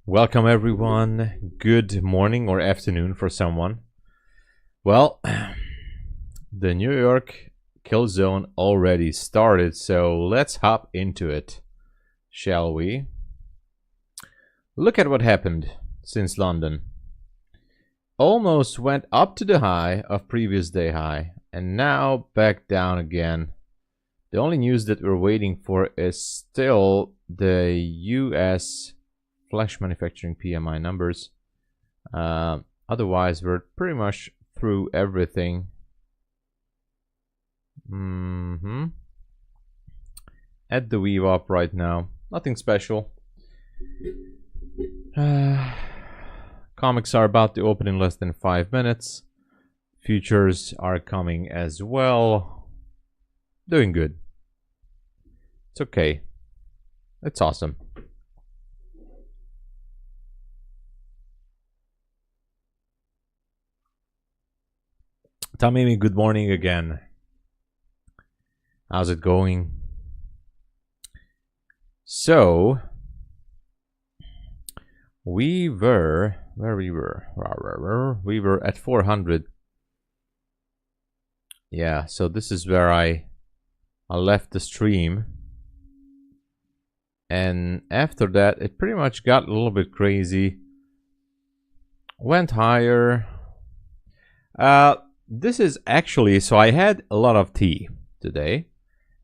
Welcome everyone. Good morning or afternoon for someone. Well, the New York kill zone already started, so let's hop into it, shall we? Look at what happened since London. Almost went up to the high of previous day high and now back down again. The only news that we're waiting for is still the US flash manufacturing PMI numbers. Otherwise, we're pretty much through everything. At the VWAP right now, nothing special. Comics are about to open in less than 5 minutes. Futures are coming as well. Doing good. It's okay. It's awesome. Tamimi, good morning again. How's it going? So, we were we were at 400. Yeah, so this is where I left the stream, and after that it pretty much got a little bit crazy, went higher. This is actually, so I had a lot of tea today,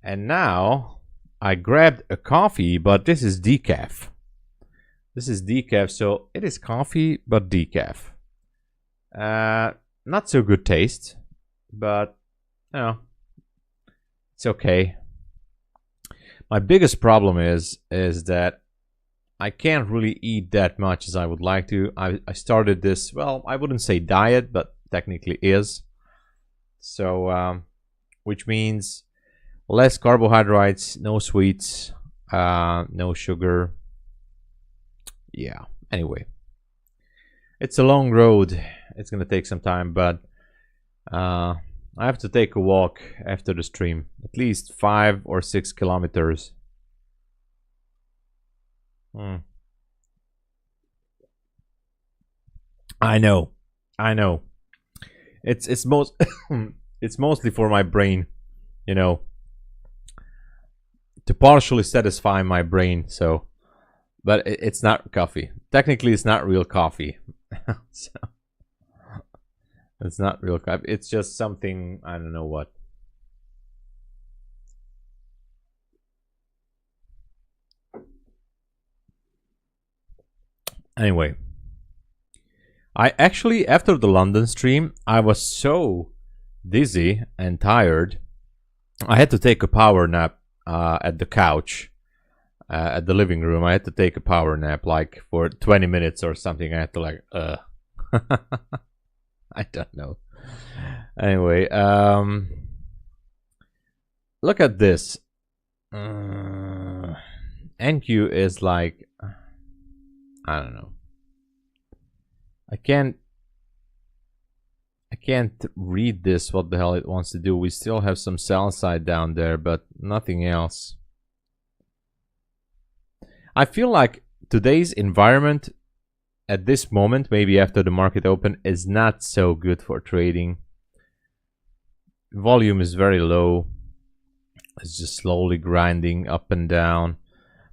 and now I grabbed a coffee, but this is decaf. This is decaf, so it is coffee but decaf. Not so good taste, but you know, it's okay. My biggest problem is that I can't really eat that much as I would like to. I started this, well, I wouldn't say diet, but technically is. So, which means less carbohydrates, no sweets, no sugar. Yeah, anyway, it's a long road. It's gonna take some time, but I have to take a walk after the stream, at least 5 or 6 kilometers. I know. It's most it's mostly for my brain, you know, to partially satisfy my brain. So, but it's not coffee. Technically, it's not real coffee. So, it's not real coffee. It's just something, I don't know what. Anyway, I actually, after the London stream, I was so dizzy and tired, I had to take a power nap at the couch, at the living room. I had to take a power nap like for 20 minutes or something. I had to like, I don't know. Anyway, look at this. NQ is like, I don't know. I can't read this, what the hell it wants to do. We still have some sell side down there, but nothing else. I feel like today's environment at this moment, maybe after the market open, is not so good for trading. Volume is very low. It's just slowly grinding up and down.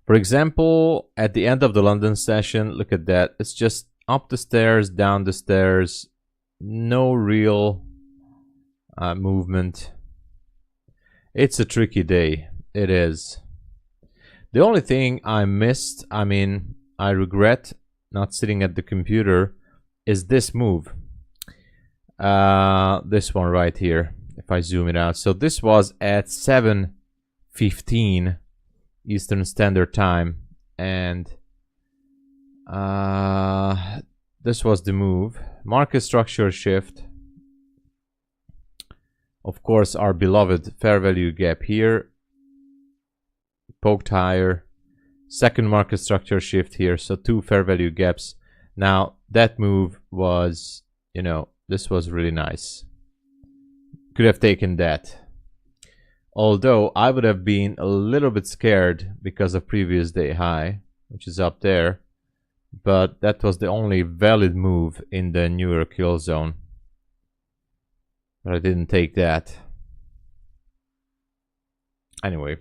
For example, at the end of the London session, look at that. It's just up the stairs, down the stairs, no real movement. It's a tricky day. It is. The only thing I missed, I mean, I regret not sitting at the computer, is this move. This one right here, if I zoom it out. So this was at 7:15 Eastern Standard Time, and this was the move. Market structure shift. Of course, our beloved fair value gap here. Poked higher. Second market structure shift here. So 2 fair value gaps. Now, that move was, you know, this was really nice. Could have taken that. Although, I would have been a little bit scared because of previous day high, which is up there. but that was the only valid move in the newer kill zone. But I didn't take that. Anyway.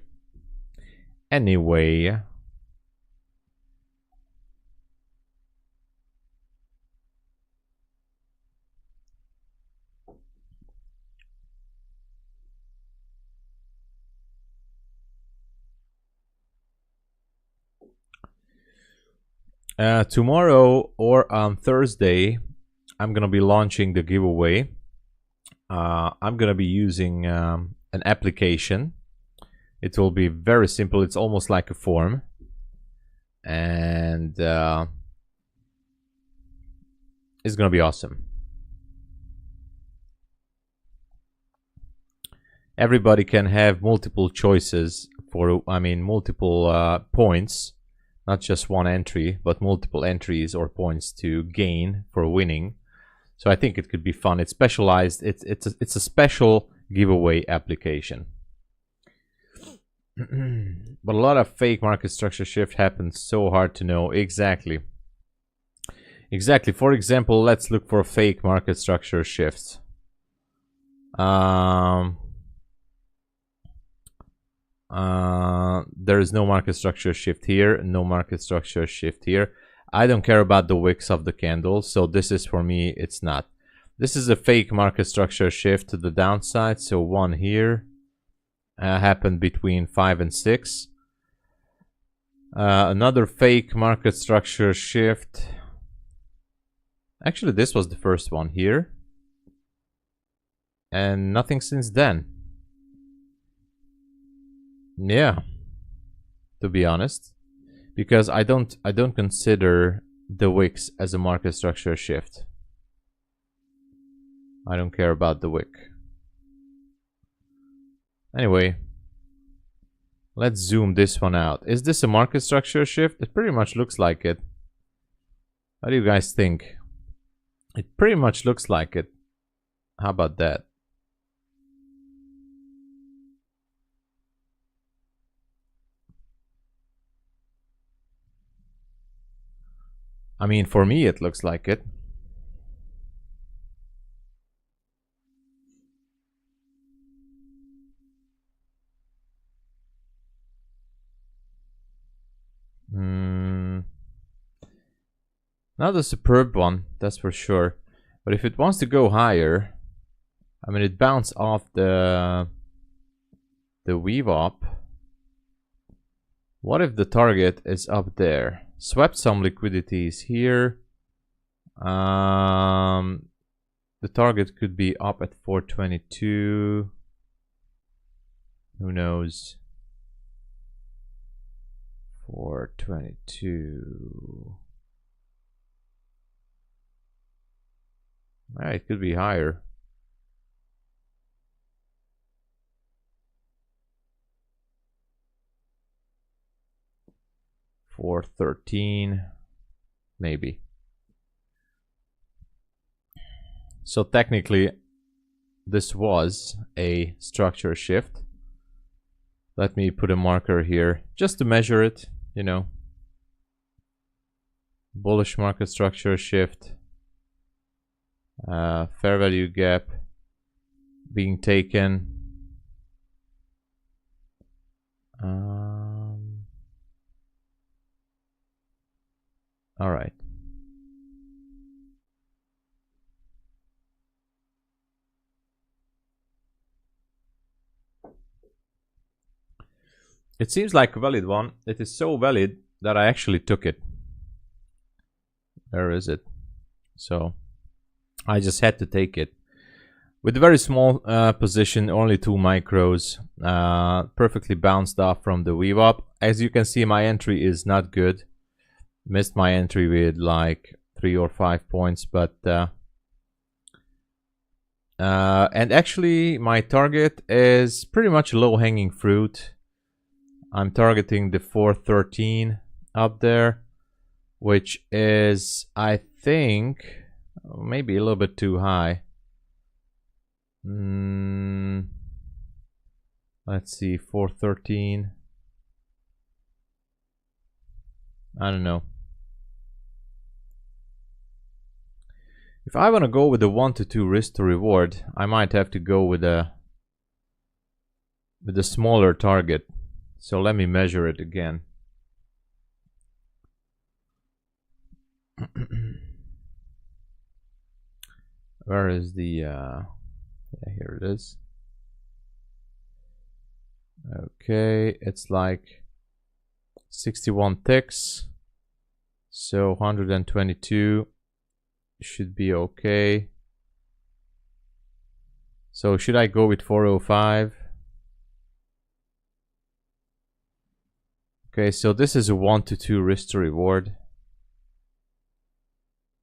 Tomorrow or on Thursday, I'm gonna be launching the giveaway. I'm gonna be using an application. It will be very simple. It's almost like a form, and it's gonna be awesome. Everybody can have multiple choices for, multiple points, not just one entry, but multiple entries or points to gain for winning. So I think it could be fun. It's specialized. It's a special giveaway application. But a lot of fake market structure shift happens. So hard to know exactly. For example, let's look for fake market structure shifts. There is no market structure shift here, no market structure shift here. I don't care about the wicks of the candle, so this is, for me, it's not. This is a fake market structure shift to the downside. So one here happened between 5 and 6. Another fake market structure shift. Actually, this was the first one here, and nothing since then. Yeah, to be honest, because I don't consider the wicks as a market structure shift. I don't care about the wick. Anyway, let's zoom this one out. Is this a market structure shift? It pretty much looks like it. What do you guys think? It pretty much looks like it. How about that? I mean, for me, it looks like it. Not a superb one, that's for sure. But if it wants to go higher, I mean, it bounced off the weave up. What if the target is up there? Swept some liquidities here. The target could be up at 422. Who knows? 422. It could be higher. $413, maybe. So technically, this was a structure shift. Let me put a marker here just to measure it, you know. Bullish market structure shift. Fair value gap being taken. All right. It seems like a valid one. It is so valid that I actually took it. Where is it? So I just had to take it. With a very small position, only 2 micros, perfectly bounced off from the weave up. As you can see, my entry is not good. Missed my entry with like 3 or 5 points, but and actually my target is pretty much low-hanging fruit. I'm targeting the 413 up there, which is, I think, maybe a little bit too high. Let's see, 413. I don't know. If I want to go with the 1 to 2 risk to reward, I might have to go with a smaller target. So let me measure it again. Where is the yeah, here it is. Okay, it's like 61 ticks, so 122 should be okay. So should I go with 405? Okay, so this is a 1 to 2 risk to reward,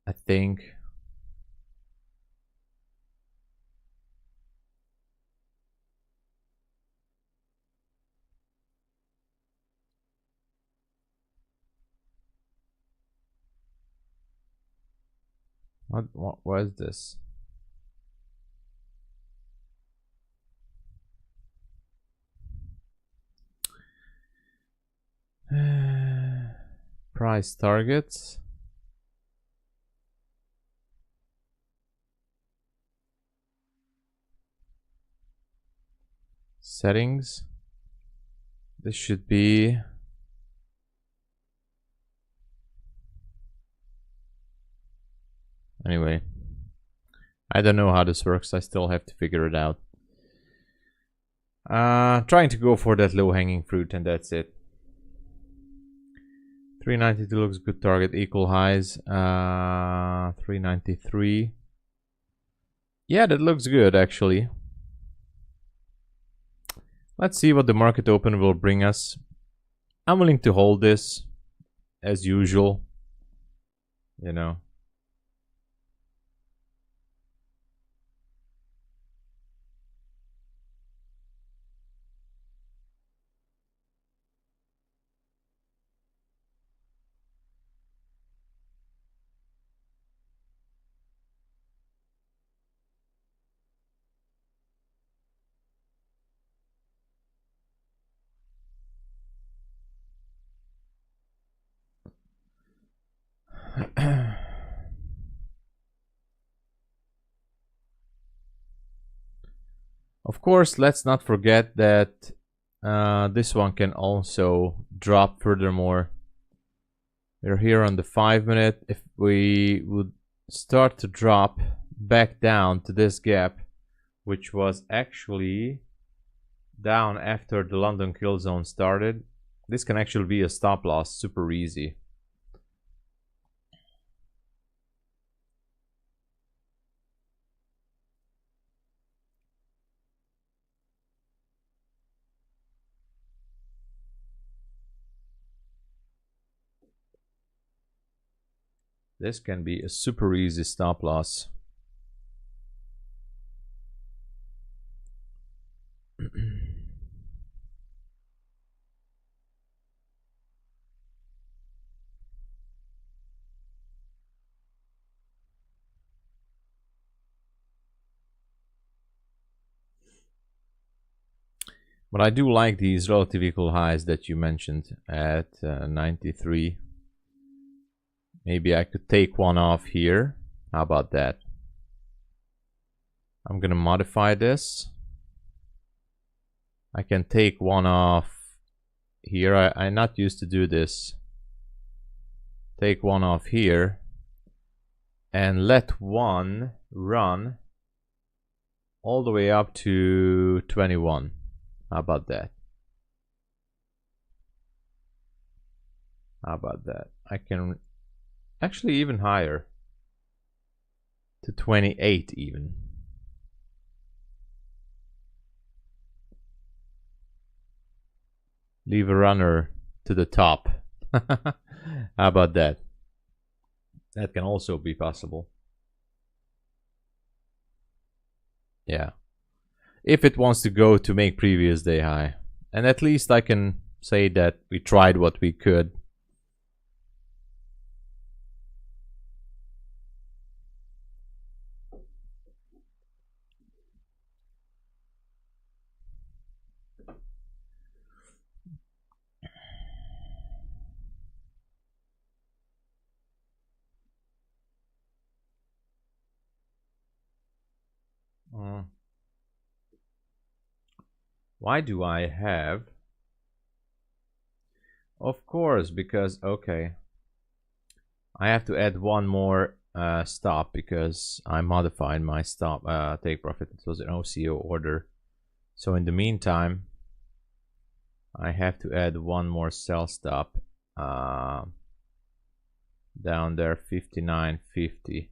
I think. What is this? Price targets. Settings. This should be anyway. I don't know how this works. I still have to figure it out. Trying to go for that low-hanging fruit, and that's it. 392 looks good target. Equal highs. 393. Yeah, that looks good actually. Let's see what the market open will bring us. I'm willing to hold this as usual. You know. Of course, let's not forget that this one can also drop furthermore. We're here on the 5-minute. If we would start to drop back down to this gap, which was actually down after the London kill zone started, this can actually be a stop loss super easy. This can be a super easy stop loss. But I do like these relative equal highs that you mentioned at 93. Maybe I could take one off here. How about that? I'm gonna modify this. I can take one off here. I'm not used to do this. Take one off here and let one run all the way up to 21. How about that? How about that? I can actually even higher to 28 even. Leave a runner to the top. How about that? That can also be possible. Yeah. If it wants to go to make previous day high. And at least I can say that we tried what we could. Why do I have? Of course, because, okay, I have to add one more stop because I modified my stop take profit. It was an OCO order. So in the meantime, I have to add one more sell stop down there, 59.50.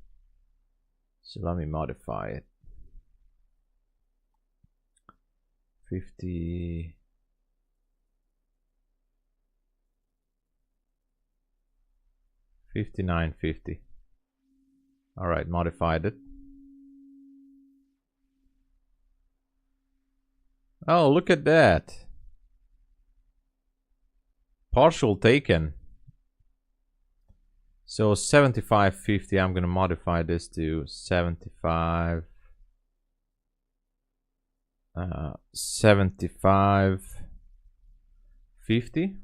So let me modify it. 50. 59.50. All right, modified it. Oh, look at that. Partial taken. So 75.50, I'm gonna modify this to 75. 75.50.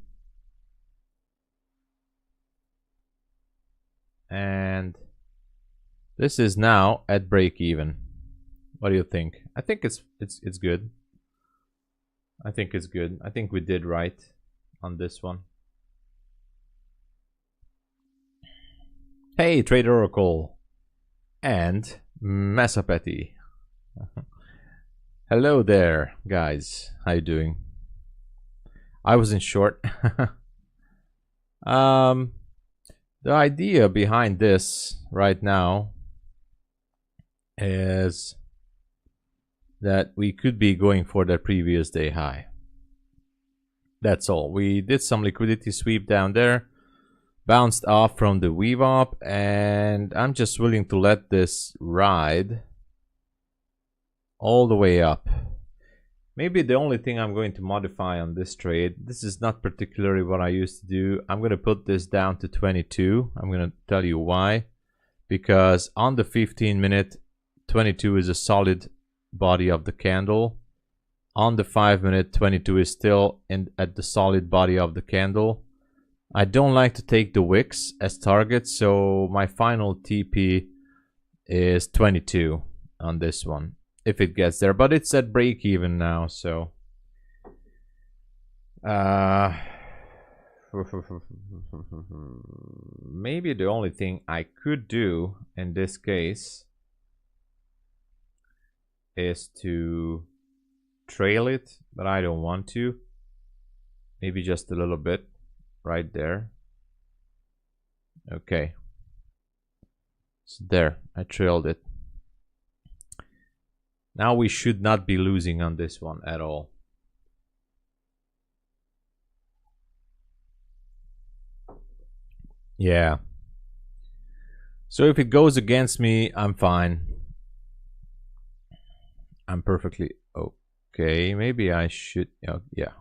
And this is now at break even. What do you think? I think it's good. I think it's good. I think we did right on this one. Hey, Trader Oracle and Massapeti. Hello there, guys. How you doing? I was in short. The idea behind this right now is that we could be going for the previous day high. That's all. We did some liquidity sweep down there, bounced off from the VWAP, and I'm just willing to let this ride all the way up. Maybe the only thing I'm going to modify on this trade, this is not particularly what I used to do. I'm going to put this down to 22. I'm going to tell you why. Because on the 15-minute, 22 is a solid body of the candle. On the 5-minute, 22 is still at the solid body of the candle. I don't like to take the wicks as targets, so my final TP is 22 on this one. If it gets there, but it's at break even now, so maybe the only thing I could do in this case is to trail it, but I don't want to. Maybe just a little bit right there. Okay, so there, I trailed it. Now we should not be losing on this one at all. Yeah. So if it goes against me, I'm fine. I'm perfectly okay. Maybe I should, yeah.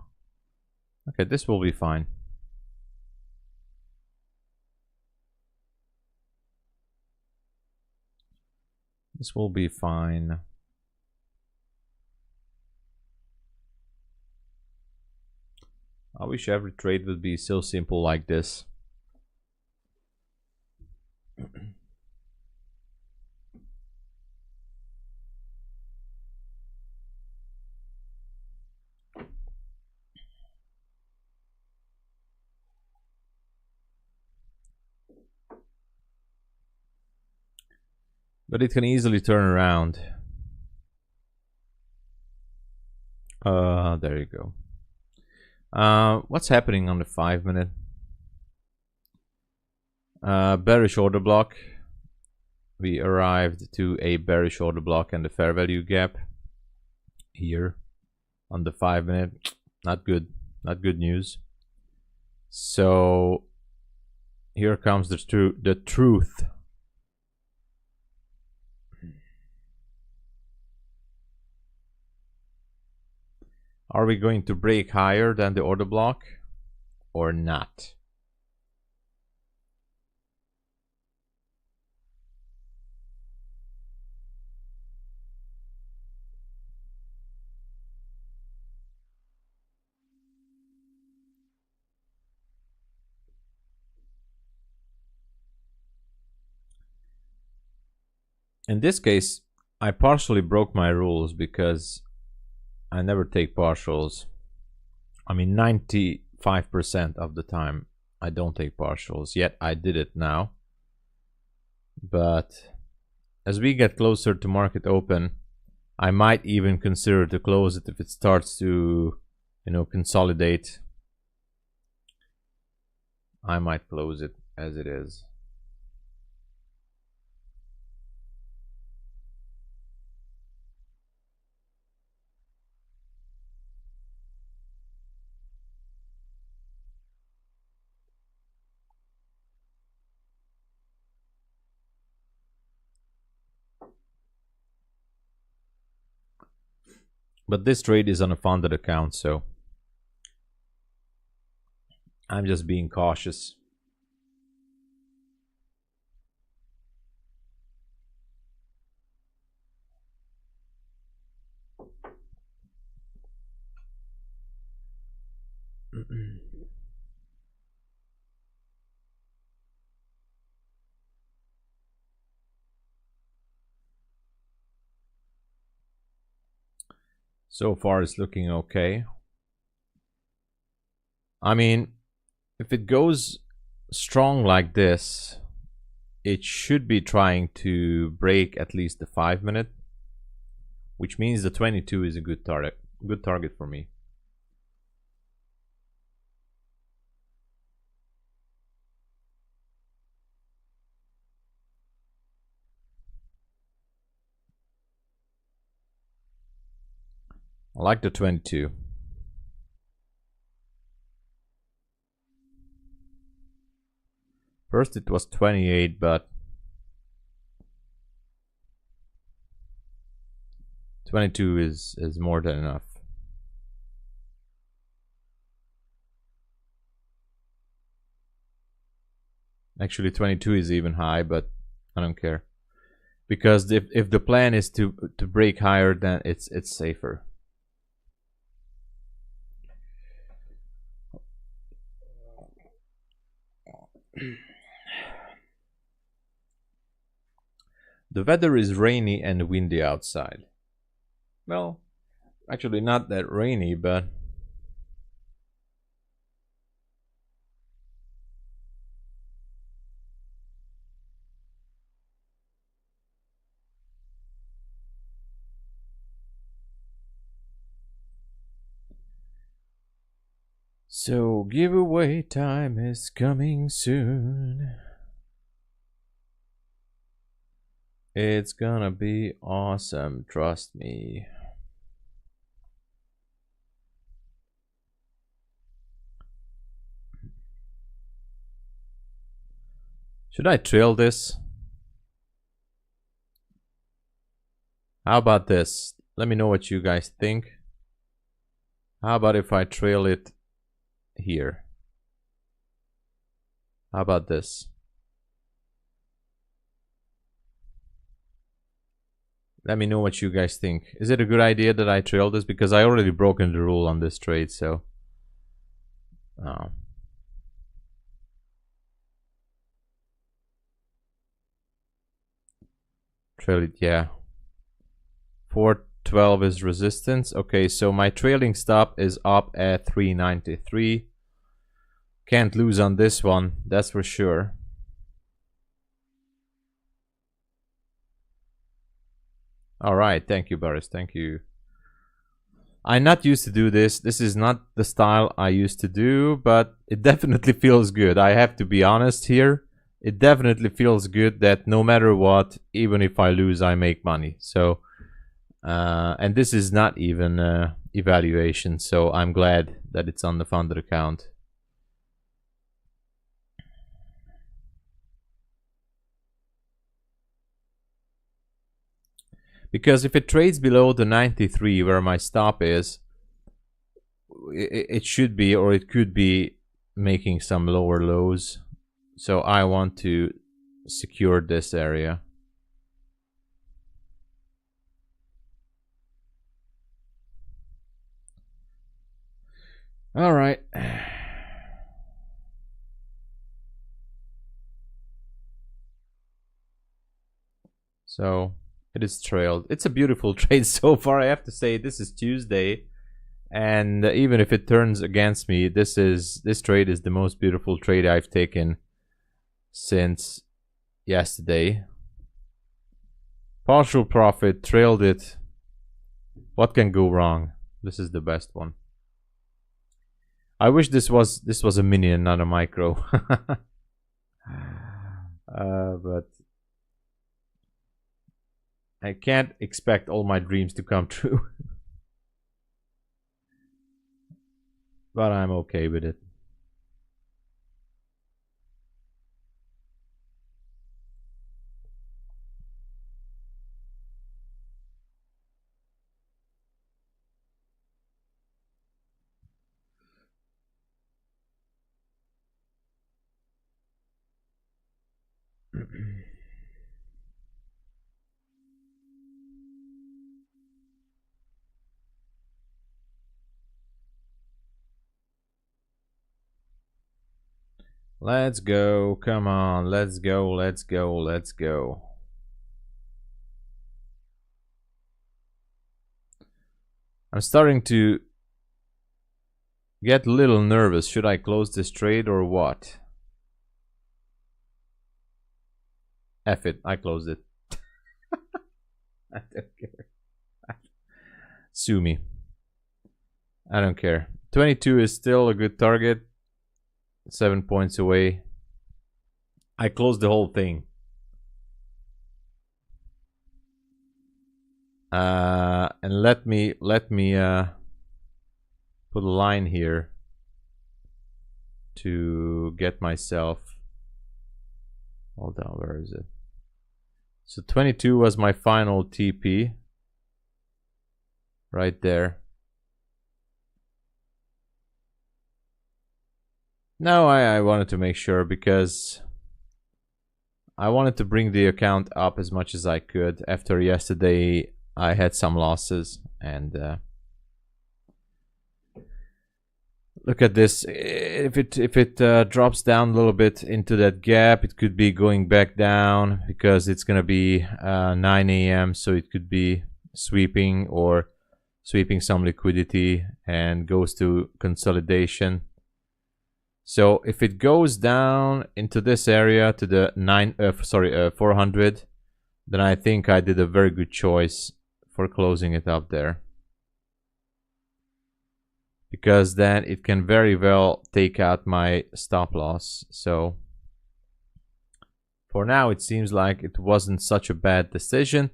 Okay, this will be fine. This will be fine. I wish every trade would be so simple like this. But it can easily turn around. There you go. What's happening on the 5-minute? Bearish order block. We arrived to a bearish order block and the fair value gap here on the 5-minute. Not good. Not good news. So here comes the truth. Are we going to break higher than the order block or not? In this case, I partially broke my rules because I never take partials. I mean, 95% of the time I don't take partials, yet I did it now. But as we get closer to market open, I might even consider to close it if it starts to, you know, consolidate. I might close it as it is. But this trade is on a funded account, so I'm just being cautious. So far it's looking okay. I mean, if it goes strong like this, it should be trying to break at least the 5-minute, which means the 22 is a good target for me. I like the 22. First it was 28, but 22 is more than enough. Actually 22 is even high, but I don't care. Because if the plan is to break higher, then it's safer. The weather is rainy and windy outside. Well, actually not that rainy, but so giveaway time is coming soon. It's gonna be awesome, trust me. Should I trail this? How about this? Let me know what you guys think. How about if I trail it here? How about this? Let me know what you guys think. Is it a good idea that I trail this? Because I already broken the rule on this trade, so... Oh. Trail it, yeah. 412 is resistance. Okay, so my trailing stop is up at 393. Can't lose on this one, that's for sure. Alright, thank you, Boris, thank you. I'm not used to do this. This is not the style I used to do, but it definitely feels good. I have to be honest here. It definitely feels good that no matter what, even if I lose, I make money. So, and this is not even evaluation, so I'm glad that it's on the funded account. Because if it trades below the 93 where my stop is, it should be, or it could be, making some lower lows. So I want to secure this area. All right. So It is trailed. It's a beautiful trade so far. I have to say, this is Tuesday, and even if it turns against me, this trade is the most beautiful trade I've taken since yesterday. Partial profit, trailed it. What can go wrong? This is the best one. I wish this was a mini and not a micro. But I can't expect all my dreams to come true. But I'm okay with it. Let's go, come on, let's go, let's go, let's go. I'm starting to get a little nervous. Should I close this trade or what? F it, I closed it. I don't care. Sue me. I don't care. 22 is still a good target. 7 points away. I closed the whole thing. And let me put a line here to get myself. Hold on, where is it? So 22 was my final TP. Right there. No, I wanted to make sure because I wanted to bring the account up as much as I could. After yesterday, I had some losses, and look at this. If it drops down a little bit into that gap, it could be going back down because it's gonna be 9 a.m. So it could be sweeping or sweeping some liquidity and goes to consolidation. So if it goes down into this area to the 400, then I think I did a very good choice for closing it up there. Because then it can very well take out my stop loss. So for now it seems like it wasn't such a bad decision,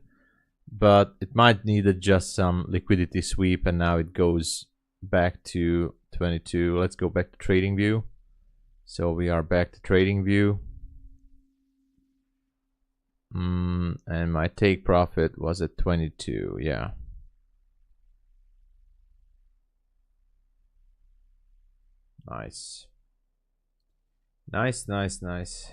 but it might need just some liquidity sweep, and now it goes back to 22. Let's go back to trading view. So we are back to trading view. And my take profit was at 22, yeah. Nice. Nice, nice, nice.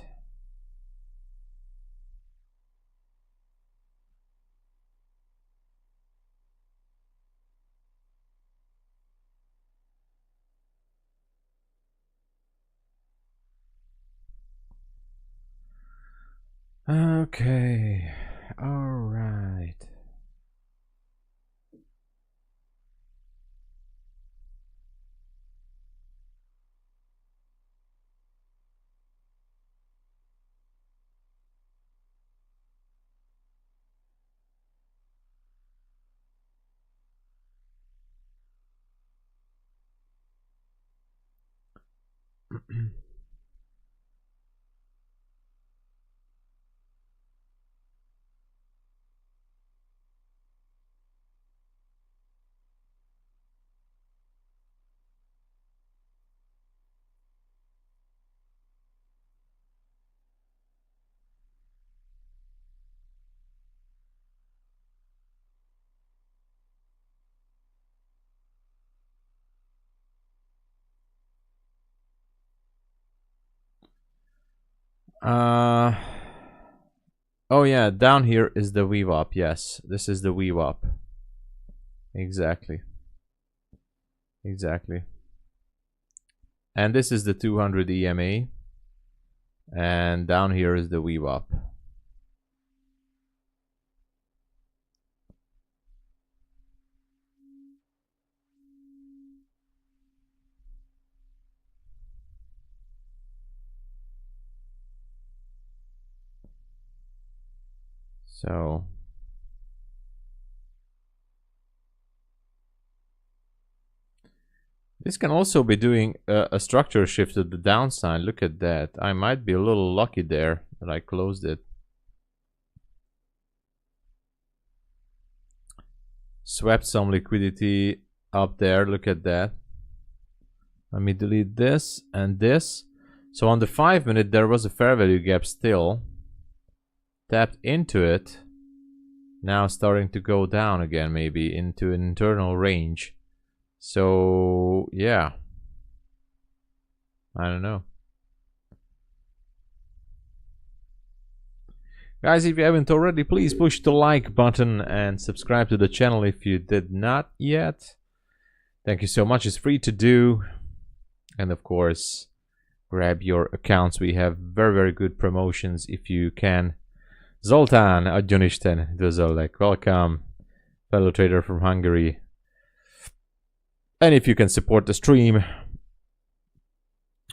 Okay, all right. Oh yeah, down here is the VWAP. Yes, this is the VWAP. Exactly. Exactly. And this is the 200 EMA. And down here is the VWAP. So this can also be doing a structure shift to the downside. Look at that. I might be a little lucky there that I closed it. Swept some liquidity up there. Look at that. Let me delete this and this. So on the 5-minute, there was a fair value gap still. Tapped into it. Now starting to go down again, maybe into an internal range. So yeah, I don't know. Guys, if you haven't already, please push the like button and subscribe to the channel if you did not yet. Thank you so much. It's free to do. And of course, grab your accounts. We have very, very good promotions if you can. Zoltán Adjonisten, üdvözöllek, welcome, fellow trader from Hungary. And if you can support the stream,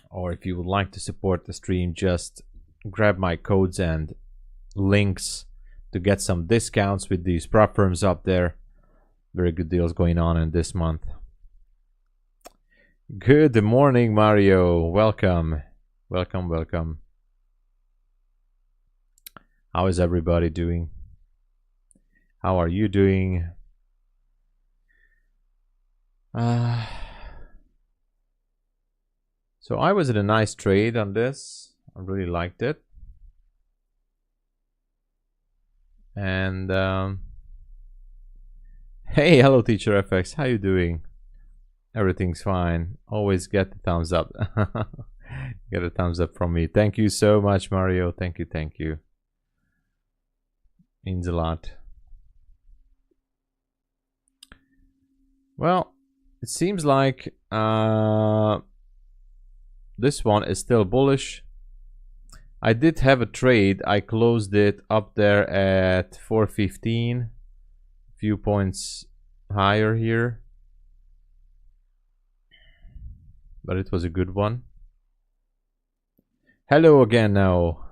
or if you would like to support the stream, just grab my codes and links to get some discounts with these prop firms up there. Very good deals going on in this month. Good morning, Mario. Welcome. Welcome, welcome. How is everybody doing? How are you doing? So I was in a nice trade on this. I really liked it. And hey, hello Teacher FX, how you doing? Everything's fine. Always get the thumbs up. Get a thumbs up from me. Thank you so much, Mario. Thank you, thank you. Means a lot. Well, it seems like this one is still bullish. I did have a trade. I closed it up there at 415, few points higher here, but it was a good one. Hello again now.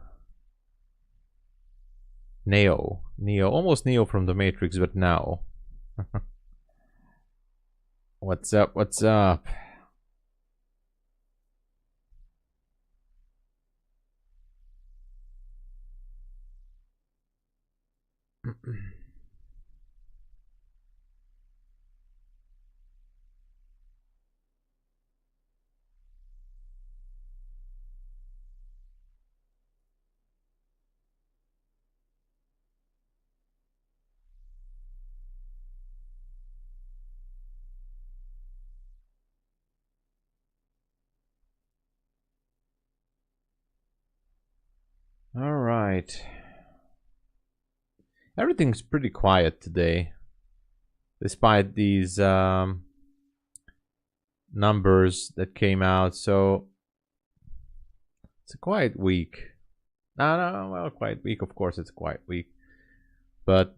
Neo, almost Neo from the Matrix, but now. What's up? What's up? All right. Everything's pretty quiet today, despite these numbers that came out. So it's a quiet week. No, well, quiet week. Of course, it's a quiet week, but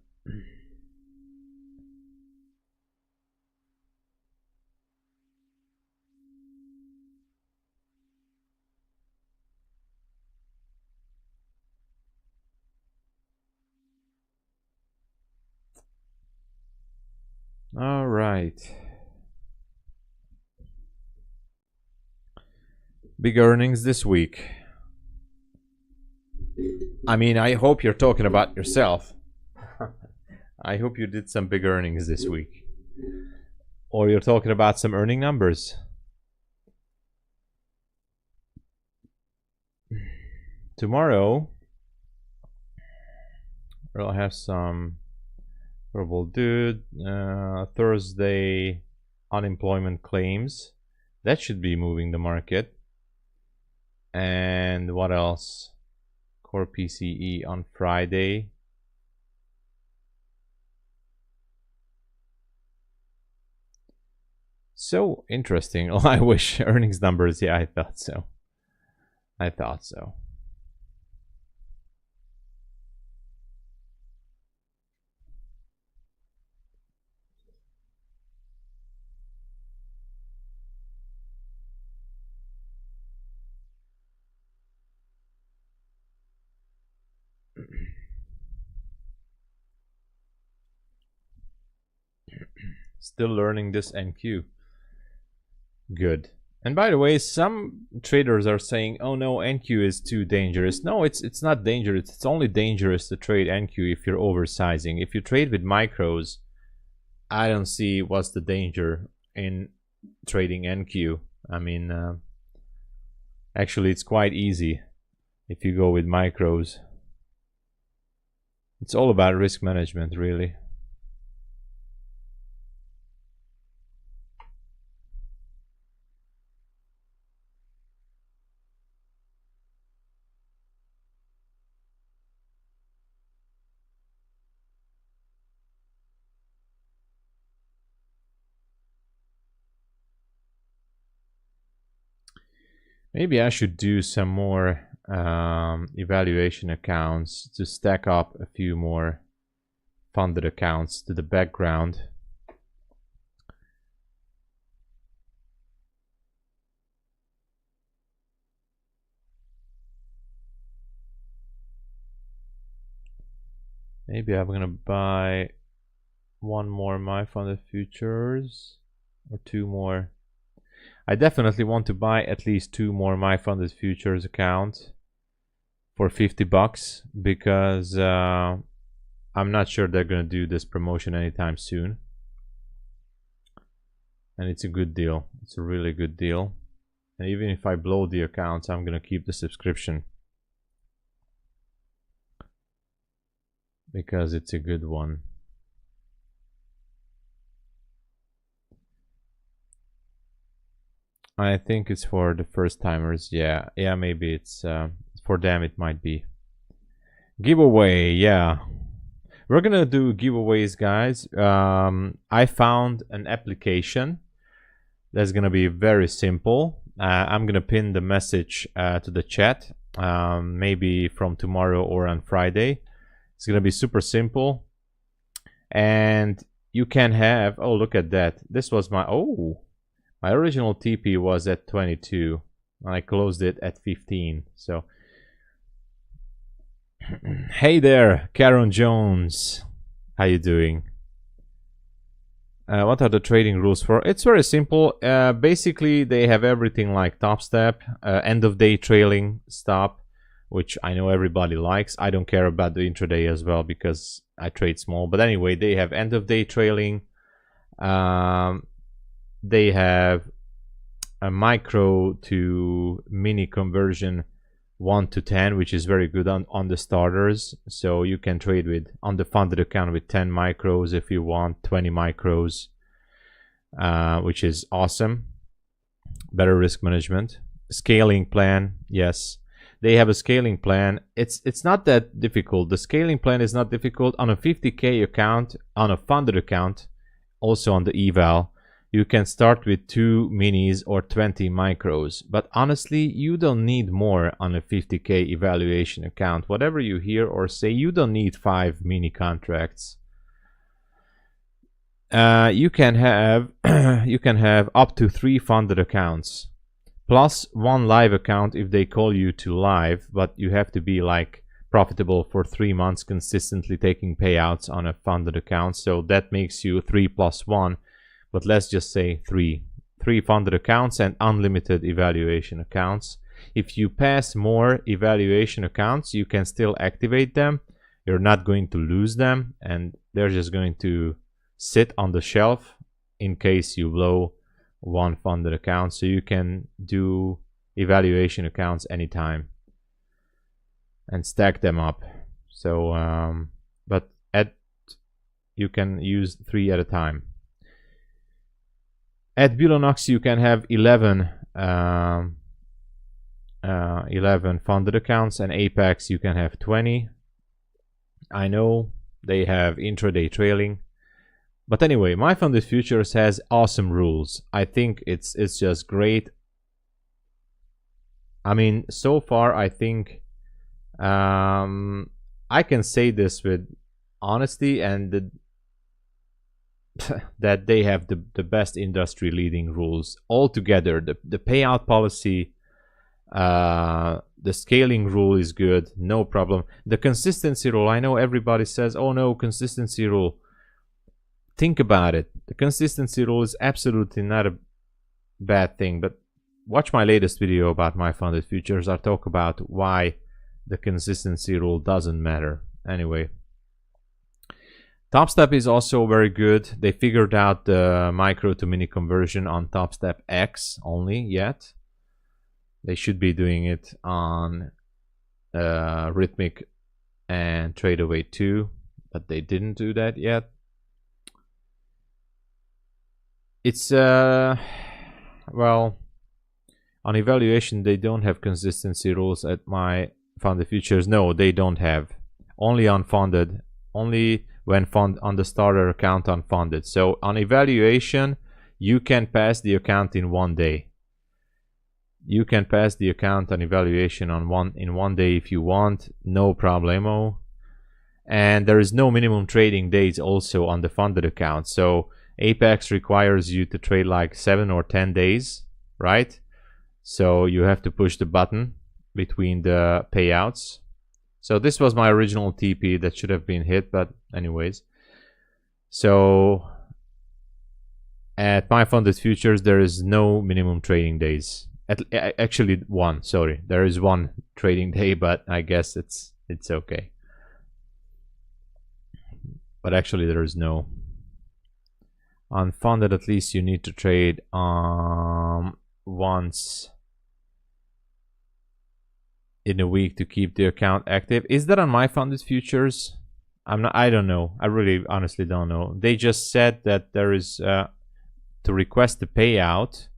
all right. Big earnings this week. I mean, I hope you're talking about yourself. I hope you did some big earnings this week. Or you're talking about some earning numbers. Tomorrow, we'll have some verbal dude. Thursday, unemployment claims. That should be moving the market. And what else? Core PCE on Friday. So interesting. I wish earnings numbers. Yeah, I thought so. I thought so. Still learning this NQ. Good. And by the way, some traders are saying, oh no, NQ is too dangerous. No, it's not dangerous. It's only dangerous to trade NQ if you're oversizing. If you trade with micros, I don't see what's the danger in trading NQ. I mean, actually it's quite easy if you go with micros. It's all about risk management, really. Maybe I should do some more evaluation accounts to stack up a few more funded accounts to the background. Maybe I'm gonna buy one more MyFundedFutures or two more. I definitely want to buy at least two more MyFundedFutures accounts for 50 bucks because I'm not sure they're gonna do this promotion anytime soon. And it's a good deal. It's a really good deal. And even if I blow the accounts, I'm gonna keep the subscription because it's a good one. I think it's for the first timers. Yeah, maybe it's for them. It might be giveaway. Yeah, we're gonna do giveaways, guys. I found an application that's gonna be very simple. I'm gonna pin the message to the chat, maybe from tomorrow or on Friday. It's gonna be super simple, and you can have. Oh, look at that! This was my my original TP was at 22 and I closed it at 15. So hey there, Karen Jones, how you doing? What are the trading rules for? It's very simple. Basically they have everything like TOPSTEP, end of day trailing stop, which I know everybody likes. I don't care about the intraday as well because I trade small, but anyway, they have end of day trailing. They have a micro to mini conversion 1 to 10, which is very good on the starters. So you can trade with on the funded account with 10 micros if you want, 20 micros, which is awesome. Better risk management. Scaling plan, yes. They have a scaling plan. It's not that difficult. The scaling plan is not difficult. On a 50K account, on a funded account, also on the eval, you can start with 2 minis or 20 micros, but honestly, you don't need more on a 50K evaluation account. Whatever you hear or say, you don't need 5 mini contracts. You can have up to 3 funded accounts, plus 1 live account if they call you to live, but you have to be like profitable for 3 months consistently taking payouts on a funded account. So that makes you 3 plus 1. But let's just say 3 funded accounts and unlimited evaluation accounts. If you pass more evaluation accounts, you can still activate them. You're not going to lose them, and they're just going to sit on the shelf in case you blow 1 funded account. So you can do evaluation accounts anytime and stack them up. So but you can use 3 at a time. At BULENOX, you can have 11 funded accounts, and Apex you can have 20. I know they have intraday trailing, but anyway, MyFundedFutures has awesome rules. I think it's just great. I mean, so far I think I can say this with honesty and that they have the best industry leading rules altogether. The payout policy, the scaling rule is good, no problem. The consistency rule, I know everybody says, oh no, consistency rule. think about it. The consistency rule is absolutely not a bad thing, but watch my latest video about MyFundedFutures. I talk about why the consistency rule doesn't matter. Anyway, TOPSTEP is also very good. They figured out the micro to mini conversion on TOPSTEP X only yet. They should be doing it on Rhythmic and TradeAway too, but they didn't do that yet. It's well, on evaluation they don't have consistency rules at MyFundedFutures. No, they don't have. Only on funded, only when fund on the starter account on funded. So on evaluation, you can pass the account in 1 day. You can pass the account on evaluation in one day if you want, no problemo. And there is no minimum trading days also on the funded account. So Apex requires you to trade like 7 or 10 days, right? So you have to push the button between the payouts. So this was my original TP that should have been hit, but anyways. So at MyFundedFutures there is no minimum trading days. Actually one, sorry. There is one trading day, but I guess it's okay. But actually there is no. On funded at least you need to trade once in a week to keep the account active. Is that on MyFundedFutures? I don't know. I really honestly don't know. They just said that there is to request the payout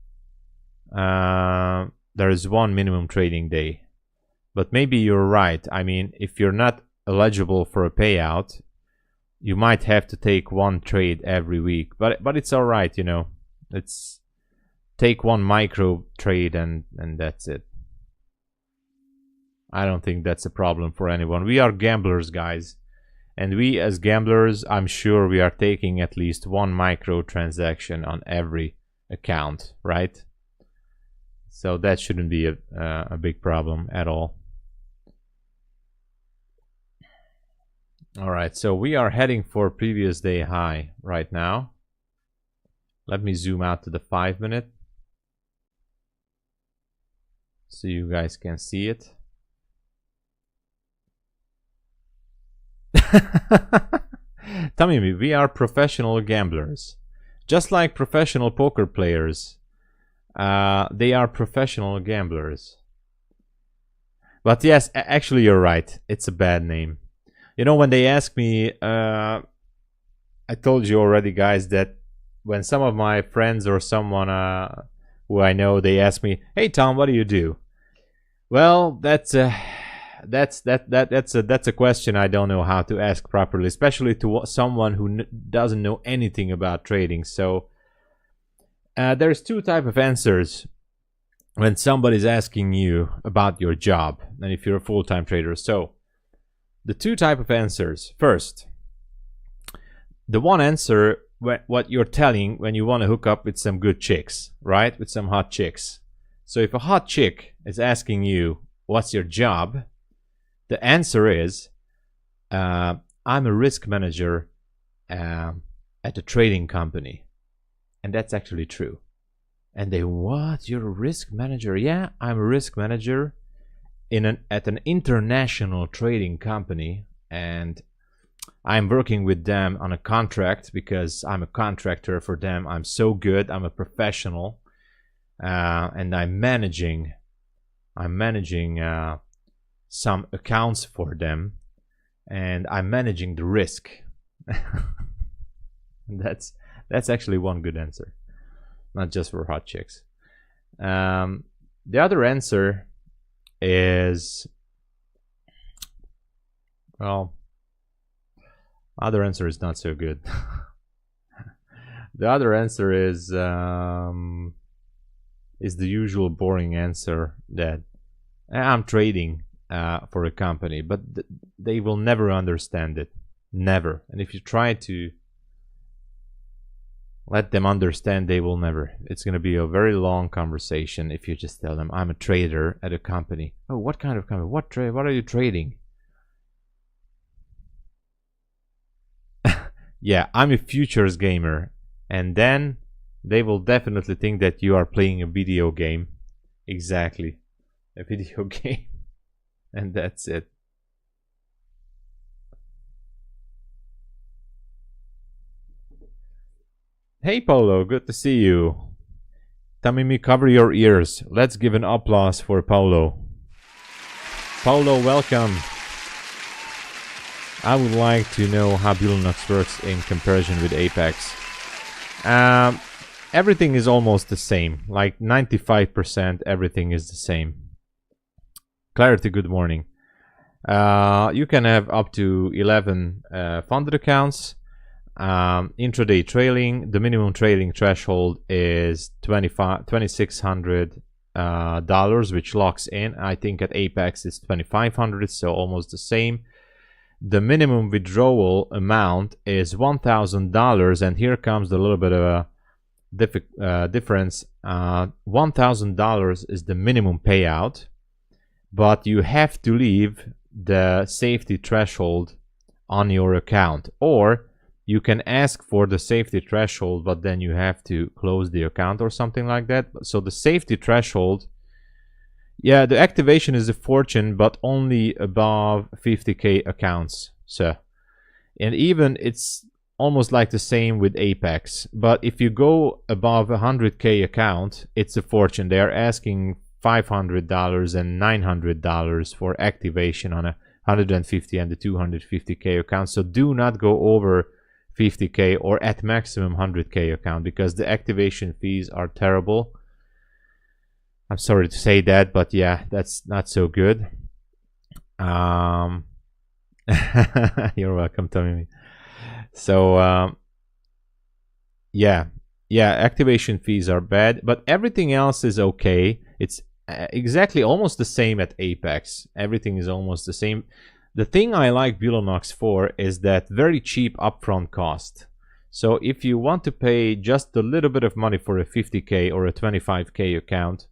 there is one minimum trading day. But maybe you're right. I mean, if you're not eligible for a payout, you might have to take one trade every week. But it's all right, you know. It's take one micro trade and that's it. I don't think that's a problem for anyone. We are gamblers, guys. And we as gamblers, I'm sure we are taking at least one micro transaction on every account, right? So that shouldn't be a big problem at all. All right, so we are heading for previous day high right now. Let me zoom out to the 5-minute so you guys can see it. Tommy, we are professional gamblers, just like professional poker players. They are professional gamblers. But yes, actually you're right. It's a bad name. You know, when they ask me, I told you already, guys, that when some of my friends or someone who I know, they ask me, "Hey Tom, what do you do?" Well, that's a question I don't know how to ask properly, especially to someone who doesn't know anything about trading. So there's two types of answers when somebody's asking you about your job, and if you're a full-time trader. So the two types of answers. First, the one answer, what you're telling when you want to hook up with some good chicks, right? With some hot chicks. So if a hot chick is asking you, what's your job? The answer is, I'm a risk manager at a trading company. And that's actually true. And they, what? You're a risk manager? Yeah, I'm a risk manager at an international trading company. And I'm working with them on a contract because I'm a contractor for them. I'm so good. I'm a professional. And I'm managing some accounts for them, and I'm managing the risk. That's actually one good answer, not just for hot chicks. The other answer is, well, other answer is not so good. The other answer is the usual boring answer that I'm trading for a company, but they will never understand it. Never. And if you try to let them understand, they will never. It's going to be a very long conversation if you just tell them, I'm a trader at a company. Oh, what kind of company? What are you trading? yeah, I'm a futures gamer, and then they will definitely think that you are playing a video game. Exactly, a video game. And that's it. Hey Polo, good to see you. Tamimi, cover your ears. Let's give an applause for Polo. Polo, welcome. I would like to know how BULENOX works in comparison with Apex. Everything is almost the same. Like 95%, everything is the same. Clarity, good morning. You can have up to 11 funded accounts. Intraday trailing, the minimum trailing threshold is $2,600, which locks in. I think at Apex it's $2,500, so almost the same. The minimum withdrawal amount is $1,000, and here comes a little bit of a difference. $1,000 is the minimum payout, but you have to leave the safety threshold on your account, or you can ask for the safety threshold, but then you have to close the account or something like that. So the safety threshold, yeah, the activation is a fortune, but only above 50k accounts. So, and even it's almost like the same with Apex. But if you go above 100k account, it's a fortune. They are asking $500 and $900 for activation on a 150 and the 250k account. So do not go over 50k or at maximum 100k account, because the activation fees are terrible. I'm sorry to say that, but yeah, that's not so good. You're welcome, Tommy. So yeah, activation fees are bad, but everything else is okay. It's exactly almost the same at Apex. Everything is almost the same. The thing I like BULENOX for is that very cheap upfront cost. So if you want to pay just a little bit of money for a 50k or a 25k account,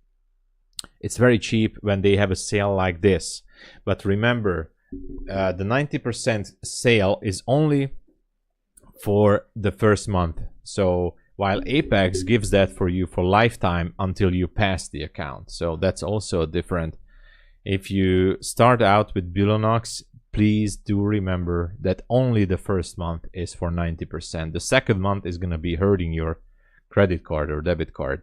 it's very cheap when they have a sale like this. But remember, the 90% sale is only for the first month. So while Apex gives that for you for lifetime until you pass the account. So that's also different. If you start out with BULENOX, please do remember that only the first month is for 90%. The second month is going to be hurting your credit card or debit card.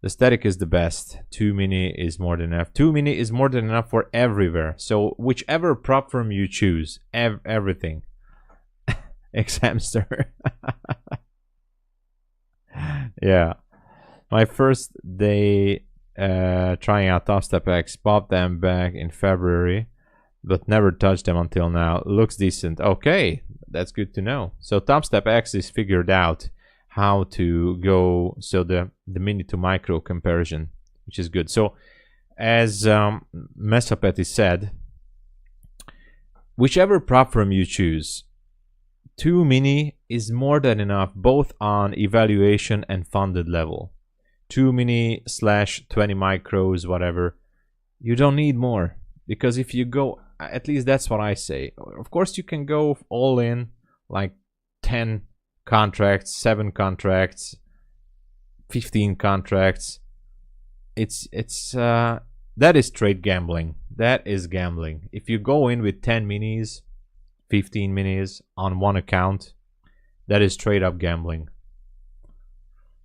The static is the best. 2 mini is more than enough. 2 mini is more than enough for everywhere. So whichever prop firm you choose, everything. Examster. Yeah. My first day trying out TOPSTEP X, bought them back in February, but never touched them until now. Looks decent. Okay, that's good to know. So TOPSTEP X is figured out how to go, so the mini to micro comparison, which is good. So as Mesopeti said, whichever prop firm you choose, 2 mini is more than enough both on evaluation and funded level. 2 mini / 20 micros, whatever, you don't need more, because if you go, at least that's what I say. Of course you can go all in, like 10 contracts, 7 contracts, 15 contracts. It's that is trade gambling. That is gambling. If you go in with 10 minis, 15 minis on one account, that is straight up gambling.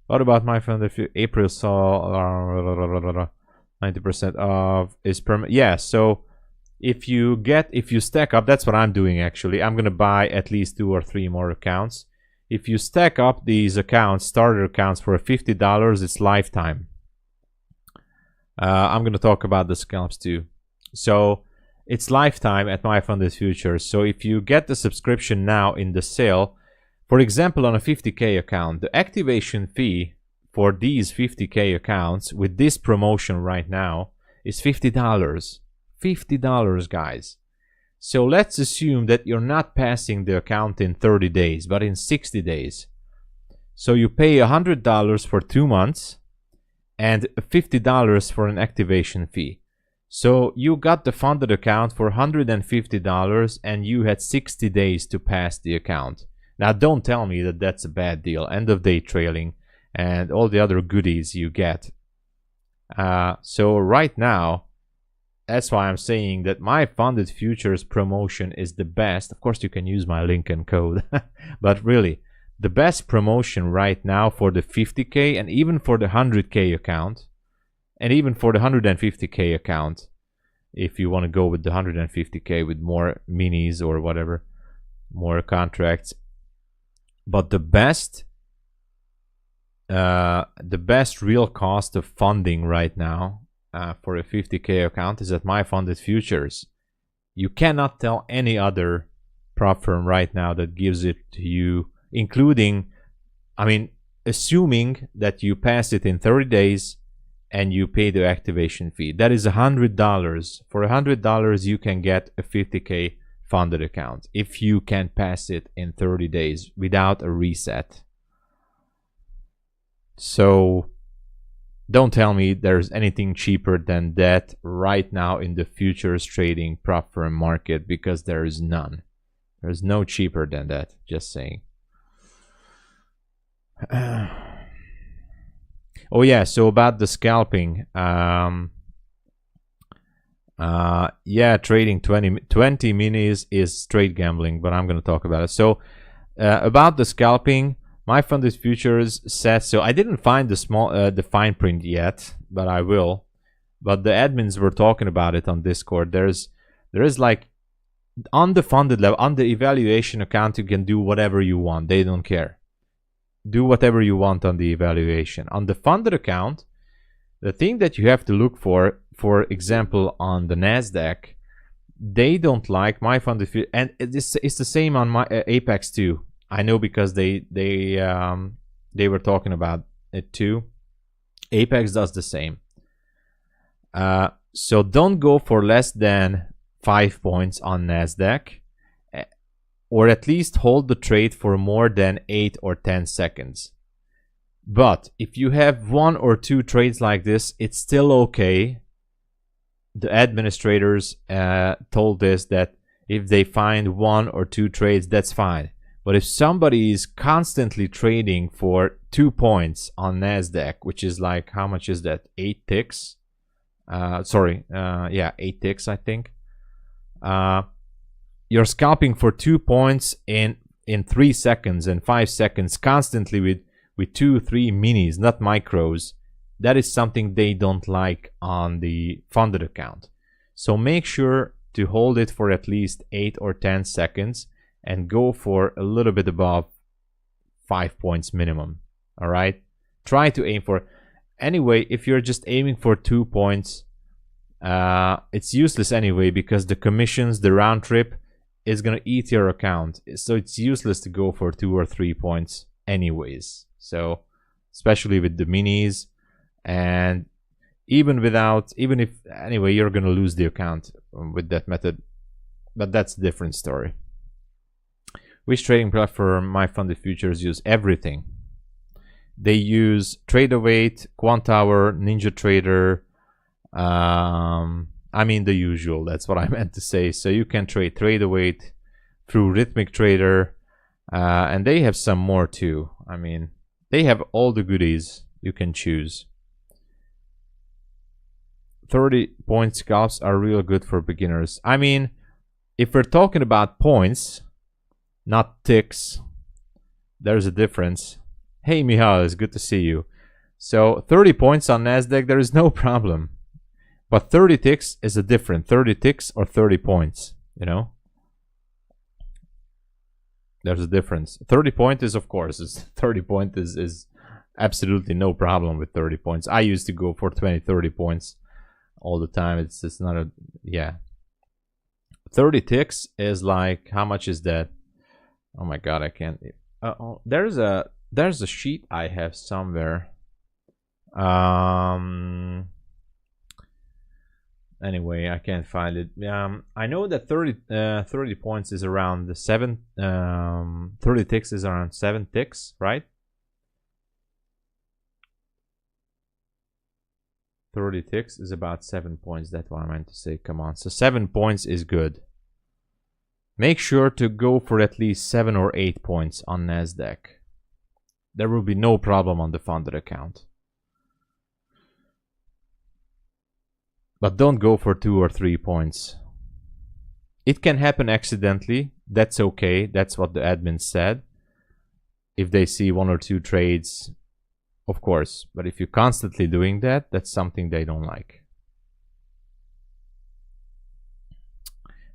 What about MyFundedFutures? April saw 90% of is permanent. Yeah, so if you stack up, that's what I'm doing actually. I'm gonna buy at least 2 or 3 more accounts. If you stack up these accounts, starter accounts, for $50, it's lifetime. I'm gonna talk about the scalps too. So it's lifetime at MyFundedFutures. So if you get the subscription now in the sale, for example, on a 50k account, the activation fee for these 50k accounts with this promotion right now is $50. $50, guys. So let's assume that you're not passing the account in 30 days, but in 60 days. So you pay $100 for 2 months and $50 for an activation fee. So you got the funded account for $150 and you had 60 days to pass the account. Now, don't tell me that that's a bad deal. End of day trailing and all the other goodies you get. So right now, that's why I'm saying that my funded futures promotion is the best. Of course, you can use my link and code, but really, the best promotion right now for the 50K and even for the 100K account, and even for the 150K account, if you want to go with the 150K with more minis or whatever, more contracts. But the best real cost of funding right now for a 50K account is at MyFundedFutures. You cannot tell any other prop firm right now that gives it to you, including, I mean, assuming that you pass it in 30 days and you pay the activation fee. That is $100. For $100, you can get a 50K funded account if you can pass it in 30 days without a reset. So don't tell me there's anything cheaper than that right now in the futures trading prop firm market, because there is none. There's no cheaper than that, just saying. Oh yeah, so about the scalping, yeah, trading 20 minis is straight gambling, but I'm going to talk about it. So about the scalping, MyFundedFutures said, so I didn't find the fine print yet, but I will. But the admins were talking about it on Discord. There is like, on the funded level, on the evaluation account, you can do whatever you want. They don't care. Do whatever you want on the evaluation. On the funded account, the thing that you have to look for example, on the Nasdaq, they don't like MyFundedFutures, and it's the same on my Apex too. I know because they were talking about it too. Apex does the same. So don't go for less than 5 points on Nasdaq, or at least hold the trade for more than 8 or 10 seconds. But if you have 1 or 2 trades like this, it's still okay. The administrators told us that if they find 1 or 2 trades, that's fine. But if somebody is constantly trading for 2 points on Nasdaq, which is like, how much is that? 8 ticks? Yeah, 8 ticks, I think. You're scalping for 2 points in 3 seconds and 5 seconds constantly with 2, 3 minis, not micros. That is something they don't like on the funded account. So make sure to hold it for at least 8 or 10 seconds and go for a little bit above 5 points minimum. All right, try to aim for, anyway, if you're just aiming for 2 points, it's useless anyway, because the commissions, the round trip, is gonna eat your account. So it's useless to go for 2 or 3 points anyways. So especially with the minis, and even if anyway, you're gonna lose the account with that method, but that's a different story. Which trading platform MyFundedFutures use? Everything. They use TradeAwait, Quantower, NinjaTrader, I mean the usual, that's what I meant to say. So you can trade TradeAwait through Rhythmic Trader, and they have some more too. I mean, they have all the goodies you can choose. 30-point scalps are real good for beginners. I mean, if we're talking about points, not ticks, there's a difference. Hey Michal, it's good to see you. So 30 points on Nasdaq, there is no problem. But 30 ticks is a different 30 ticks or 30 points, you know? There's a difference. 30 point is, of course, 30 point is absolutely no problem with 30 points. I used to go for 20, 30 points all the time. It's not a, yeah. 30 ticks is like, how much is that? Oh my god, I can't. Oh, there's a sheet I have somewhere. Anyway, I can't find it. I know that 30 points is around the 7. 30 ticks is around 7 ticks, right? 30 ticks is about 7 points. That's what I meant to say. Come on. So 7 points is good. Make sure to go for at least 7 or 8 points on Nasdaq. There will be no problem on the funded account. But don't go for 2 or 3 points. It can happen accidentally. That's okay. That's what the admin said. If they see 1 or 2 trades, of course. But if you're constantly doing that, that's something they don't like.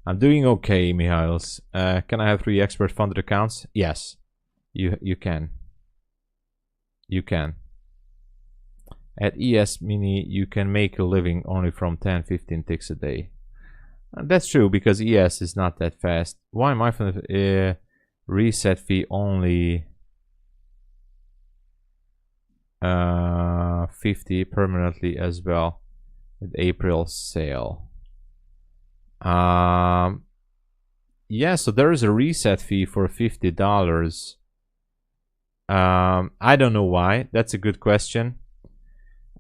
I'm doing okay, Mihails. Can I have 3 expert funded accounts? Yes, you can. You can. At ES Mini, you can make a living only from 10-15 ticks a day. That's true, because ES is not that fast. Why MyFunded reset fee only 50 permanently as well with April sale? Yeah, so there is a reset fee for $50. I don't know why. That's a good question.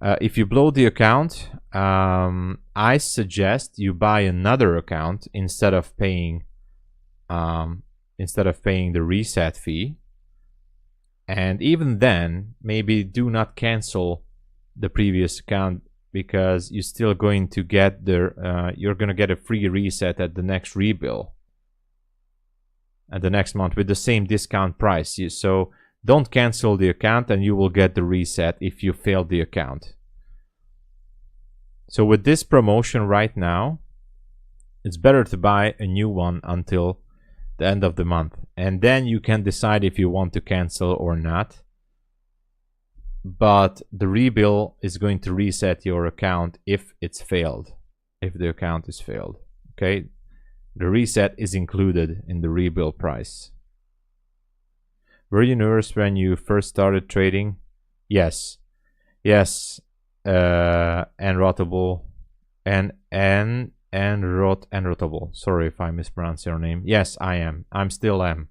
If you blow the account, I suggest you buy another account instead of paying the reset fee. And even then, maybe do not cancel the previous account, because you're still going to get you're going to get a free reset at the next rebill at the next month with the same discount price. So don't cancel the account and you will get the reset if you failed the account. So with this promotion right now, it's better to buy a new one until the end of the month, and then you can decide if you want to cancel or not. But the rebill is going to reset your account if it's failed, if the account is failed. Okay, the reset is included in the rebill price. Were you nervous when you first started trading? Yes, yes. Enrotable and Enrotable. Sorry if I mispronounced your name. Yes, I am. I'm still am.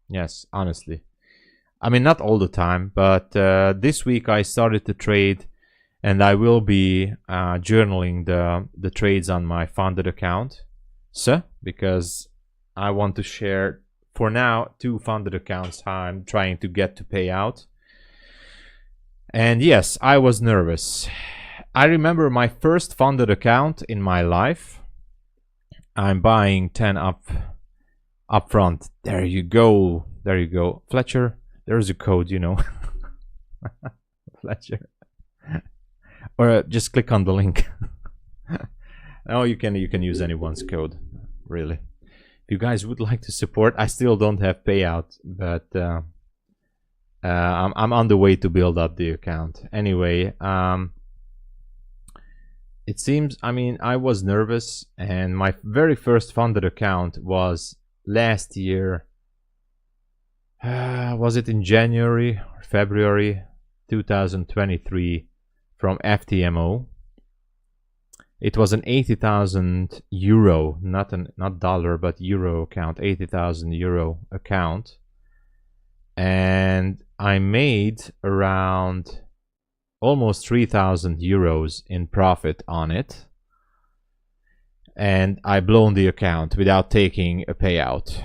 Yes, honestly. I mean, not all the time, but this week I started to trade, and I will be journaling the trades on my funded account. So, because I want to share, for now, 2 funded accounts how I'm trying to get to payout. And yes, I was nervous. I remember my first funded account in my life. I'm buying 10 up front. There you go. There you go. Fletcher, there's a code, you know. Fletcher. Or just click on the link. Oh, you can use anyone's code, really. If you guys would like to support, I still don't have payout, but I'm on the way to build up the account. Anyway, it seems, I mean, I was nervous, and my very first funded account was last year. Was it in January or February 2023 from FTMO? It was an 80,000 euro, not dollar, but euro account, 80,000 euro account. And I made around almost 3,000 euros in profit on it. And I blown the account without taking a payout.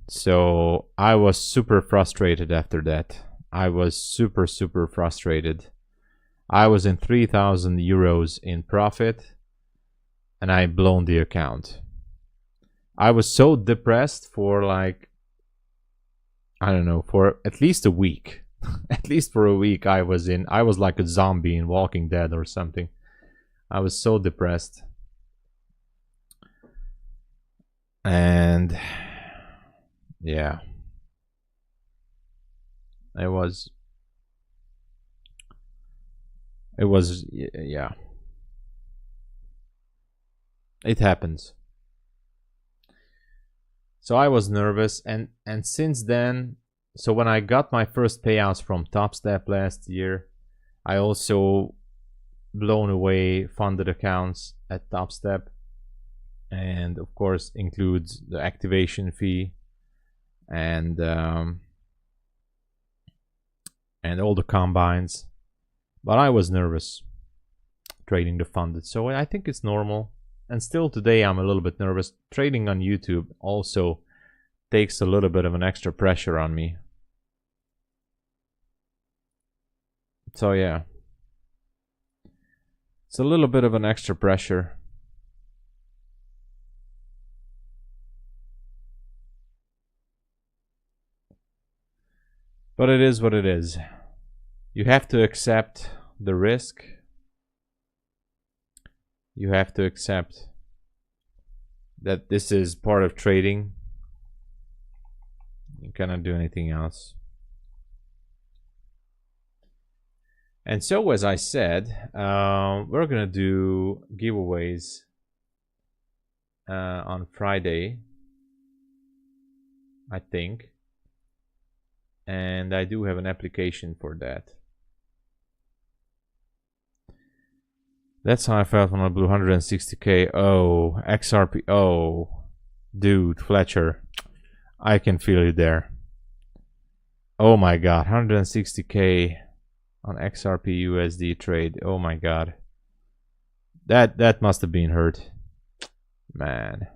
So I was super frustrated after that. I was super frustrated. I was in 3,000 euros in profit, and I blown the account. I was so depressed for like, I don't know, for at least a week. At least for a week I was like a zombie in Walking Dead or something. I was so depressed. And yeah, it was yeah, it happens. So I was nervous, and since then, so when I got my first payouts from TOPSTEP last year, I also blown away funded accounts at TOPSTEP, and of course includes the activation fee and all the combines. But I was nervous trading the funded, so I think it's normal. and still today I'm a little bit nervous. Trading on YouTube also takes a little bit of an extra pressure on me. So yeah, it's a little bit of an extra pressure. But it is what it is. You have to accept the risk. You have to accept that this is part of trading. You cannot do anything else. And so, as I said, we're gonna do giveaways on Friday, I think. And I do have an application for that. That's how I felt when I blew 160k. Oh, XRP. Oh, dude, Fletcher, I can feel you there. Oh my god, 160k on XRP USD trade. Oh my god, that must have been hurt, man.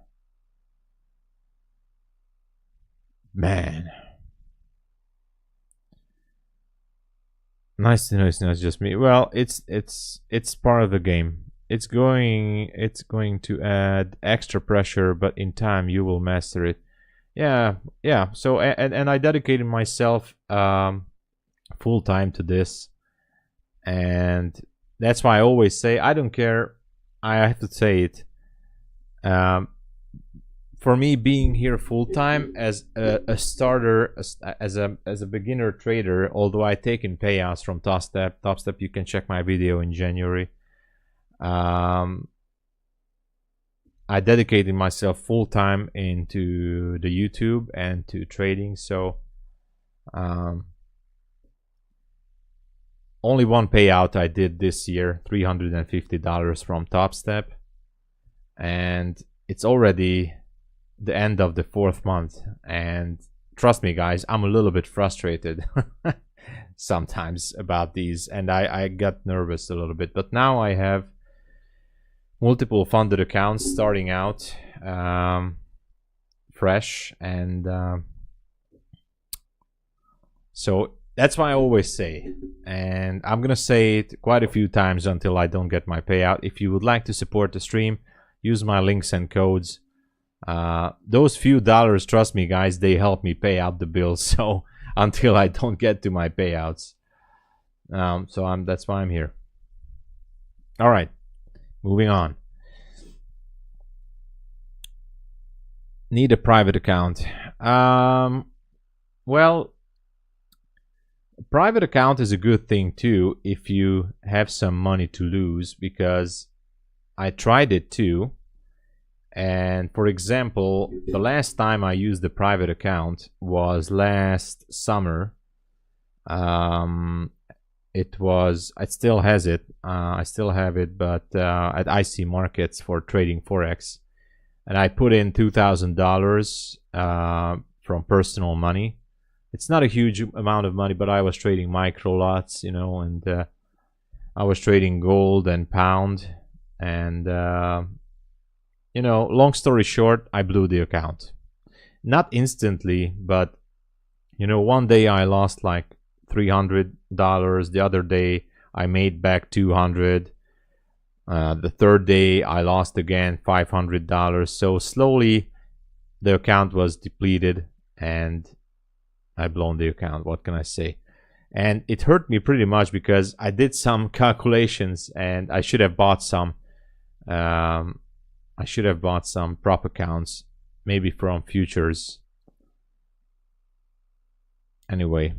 Nice to know it's not just me. Well, it's part of the game. It's going to add extra pressure, but in time you will master it. Yeah. So and I dedicated myself full time to this, and that's why I always say I don't care. I have to say it. For me, being here full time as a starter, as a beginner trader, although I take in payouts from TOPSTEP, you can check my video in January. I dedicated myself full time into the YouTube and to trading. So only one payout I did this year, $350 from TOPSTEP, and it's already the end of the 4th month, and trust me guys, I'm a little bit frustrated sometimes about these, and I got nervous a little bit, but now I have multiple funded accounts starting out fresh, and so that's why I always say, and I'm gonna say it quite a few times until I don't get my payout. If you would like to support the stream, use my links and codes. Those few dollars, trust me guys, they help me pay out the bills, so until I don't get to my payouts, so that's why I'm here. All right, moving on. Need a private account. Well, private account is a good thing too if you have some money to lose, because I tried it too. And for example, the last time I used the private account was last summer. It still has it. I still have it, but at IC Markets for trading Forex. And I put in $2,000 from personal money. It's not a huge amount of money, but I was trading micro lots, you know, and I was trading gold and pound, and you know, long story short, I blew the account. Not instantly, but you know, one day I lost like $300. The other day I made back $200. The third day I lost again $500. So slowly the account was depleted and I blown the account. What can I say? And it hurt me pretty much because I did some calculations and I should have bought some. I should have bought some prop accounts, maybe from futures. Anyway,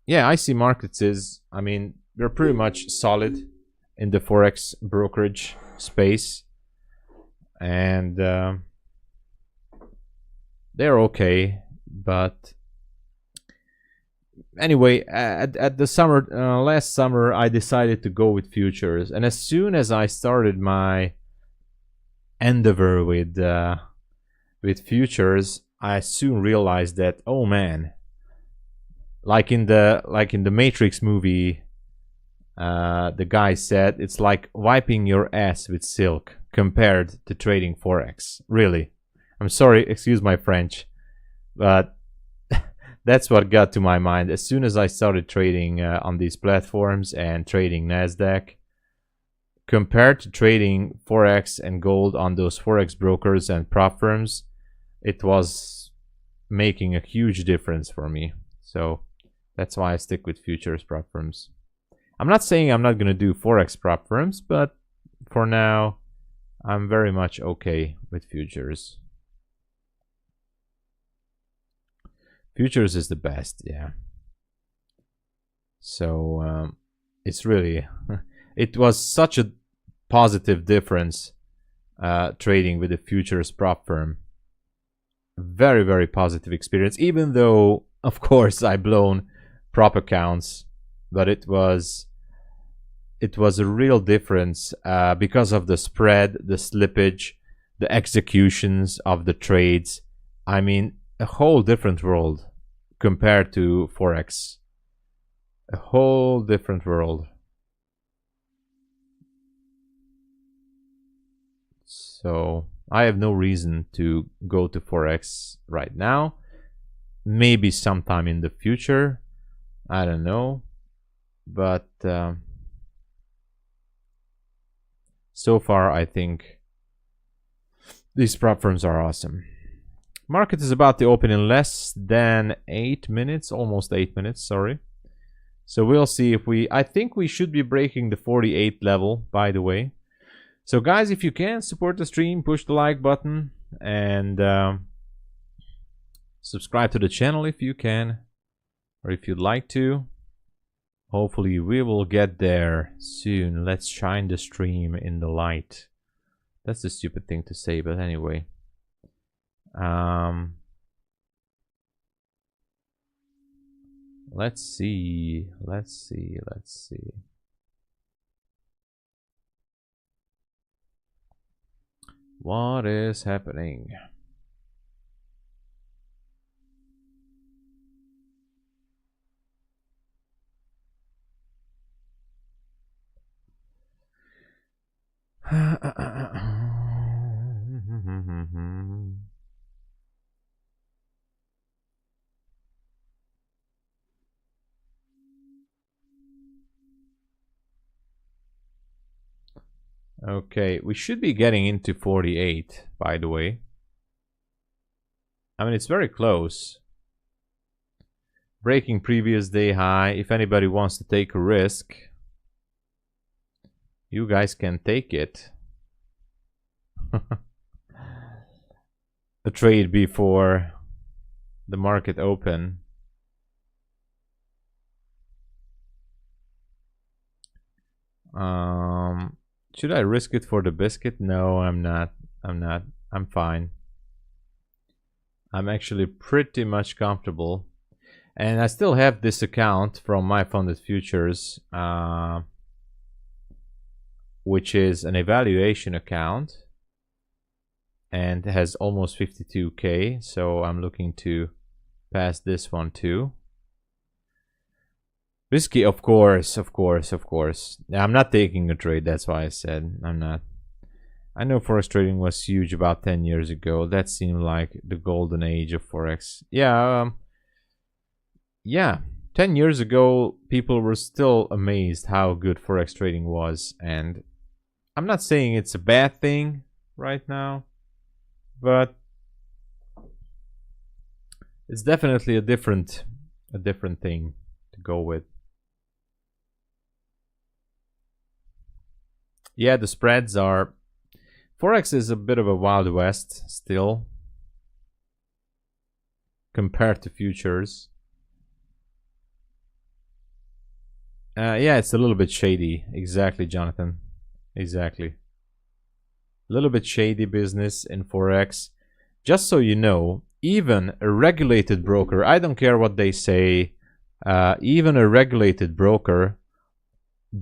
yeah, IC Markets is, I mean, they're pretty much solid in the Forex brokerage space, and they're okay. But anyway, at the summer, last summer, I decided to go with futures, and as soon as I started my endeavor with futures, I soon realized that, oh man, like in the Matrix movie, the guy said it's like wiping your ass with silk compared to trading Forex. Really. I'm sorry, excuse my French, but that's what got to my mind. As soon as I started trading on these platforms and trading Nasdaq, compared to trading Forex and gold on those Forex brokers and prop firms, it was making a huge difference for me. So that's why I stick with futures prop firms. I'm not saying I'm not going to do Forex prop firms, but for now, I'm very much okay with futures. Futures is the best, yeah. So it's really, it was such a positive difference trading with a futures prop firm. Very, very positive experience, even though, of course, I blown prop accounts, but it was a real difference because of the spread, the slippage, the executions of the trades. I mean, a whole different world compared to Forex. A whole different world. So I have no reason to go to Forex right now. Maybe sometime in the future. I don't know. But so far, I think these prop firms are awesome. Market is about to open in less than 8 minutes, almost 8 minutes, sorry. So we'll see if I think we should be breaking the 48 level, by the way. So guys, if you can, support the stream, push the like button, and subscribe to the channel if you can, or if you'd like to. Hopefully we will get there soon. Let's shine the stream in the light. That's a stupid thing to say, but anyway. Let's see. What is happening? Okay, we should be getting into 48, by the way. I mean, it's very close. Breaking previous day high. If anybody wants to take a risk, you guys can take it. A trade before the market open. Should I risk it for the biscuit? No, I'm not. I'm fine. I'm actually pretty much comfortable. And I still have this account from MyFundedFutures, which is an evaluation account and has almost 52K. So I'm looking to pass this one too. Risky, of course. I'm not taking a trade, that's why I said I'm not. I know Forex trading was huge about 10 years ago. That seemed like the golden age of Forex. Yeah, 10 years ago, people were still amazed how good Forex trading was. And I'm not saying it's a bad thing right now, but it's definitely a different thing to go with. Yeah, the spreads are... Forex is a bit of a Wild West still compared to futures. Yeah, it's a little bit shady. Exactly, Jonathan. Exactly. A little bit shady business in Forex. Just so you know, even a regulated broker, I don't care what they say, even a regulated broker,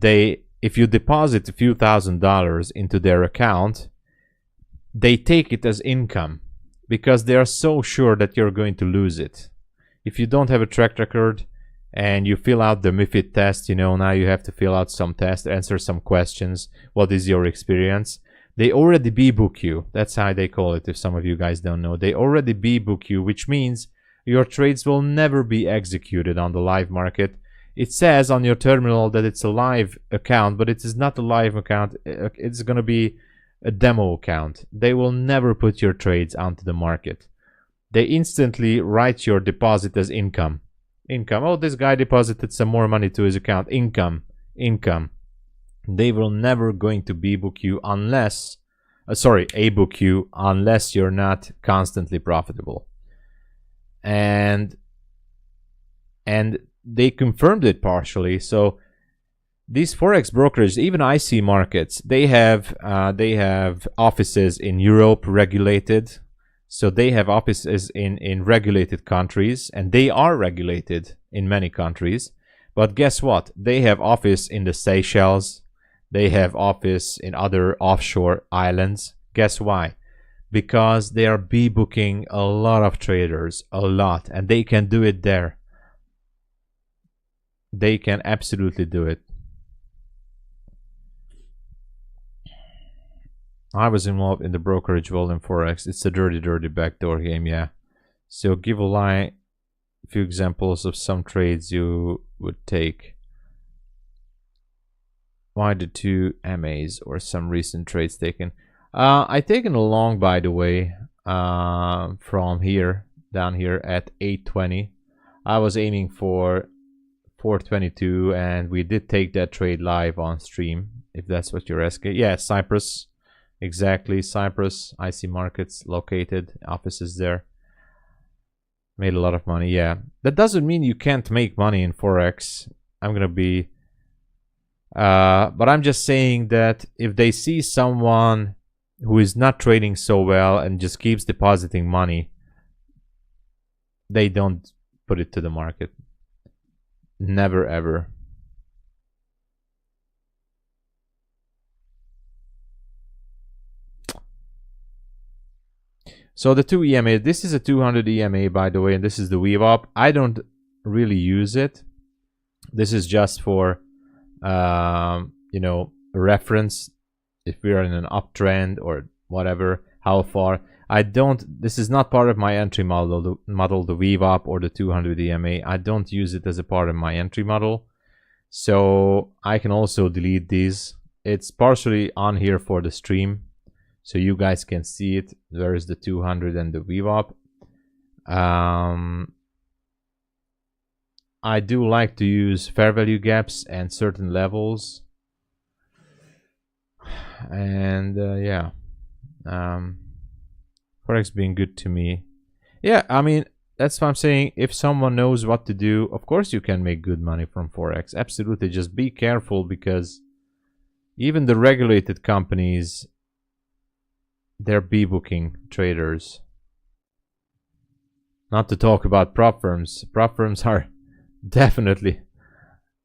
if you deposit a few $1,000s into their account, they take it as income because they are so sure that you're going to lose it. If you don't have a track record and you fill out the MiFID test. You know, now you have to fill out some tests, answer some questions. What is your experience? They already B-book you. That's how they call it, if some of you guys don't know. They already B-book you, which means your trades will never be executed on the live market. It says on your terminal that it's a live account, but it is not a live account. It's going to be a demo account. They will never put your trades onto the market. They instantly write your deposit as income. Income. Oh, this guy deposited some more money to his account. Income. Income. They will never going to B-book you unless, A-book you unless you're not constantly profitable. And they confirmed it partially. So these forex brokers, even IC markets, they have offices in Europe regulated. So they have offices in regulated countries, and they are regulated in many countries. But guess what? They have office in the Seychelles. They have office in other offshore islands. Guess why? Because they are B-booking a lot of traders, a lot, and they can do it there. They can absolutely do it. I was involved in the brokerage world in Forex. It's a dirty, dirty backdoor game, yeah. So give a few examples of some trades you would take. Why the 2 MAs or some recent trades taken? I taken a long, by the way, from here, down here at 820. I was aiming for 422, and we did take that trade live on stream, if that's what you're asking. Yeah, Cyprus. Exactly, Cyprus, IC markets located, offices there. Made a lot of money, yeah. That doesn't mean you can't make money in Forex. I'm gonna be... but I'm just saying that if they see someone who is not trading so well and just keeps depositing money, they don't put it to the market. Never, ever. So the 2 EMA, this is a 200 EMA, by the way, and this is the VWAP. I don't really use it. This is just for, you know, a reference. If we are in an uptrend or whatever, how far. This is not part of my entry model, the VWAP or the 200 EMA. I don't use it as a part of my entry model. So I can also delete these. It's partially on here for the stream, so you guys can see it. There is the 200 and the VWAP. I do like to use fair value gaps and certain levels. And yeah, Forex being good to me. Yeah, I mean, that's what I'm saying. If someone knows what to do, of course you can make good money from Forex. Absolutely. Just be careful, because even the regulated companies, they're B-booking traders. Not to talk about prop firms. Prop firms are definitely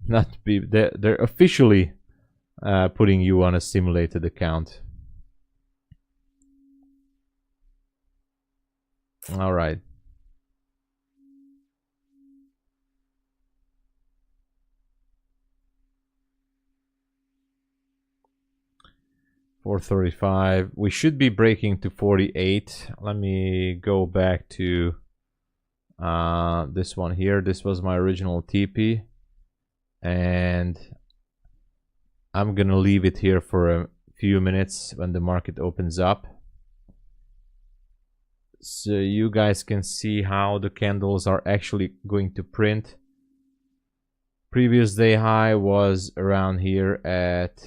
not they're officially putting you on a simulated account. All right. $435. We should be breaking to 48. Let me go back to this one here. This was my original TP, and I'm gonna leave it here for a few minutes when the market opens up, so you guys can see how the candles are actually going to print. Previous day high was around here at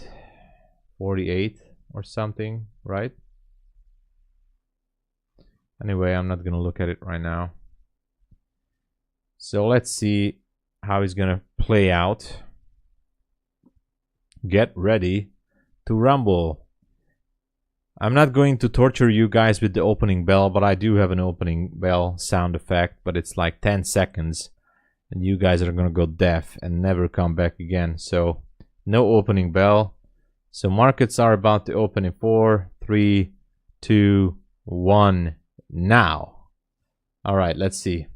48 or something, right? Anyway, I'm not gonna look at it right now. So let's see how it's gonna play out. Get ready to rumble. I'm not going to torture you guys with the opening bell, but I do have an opening bell sound effect, but it's like 10 seconds, and you guys are gonna go deaf and never come back again. So no opening bell. So markets are about to open in 4, 3, 2, 1, now. All right, let's see.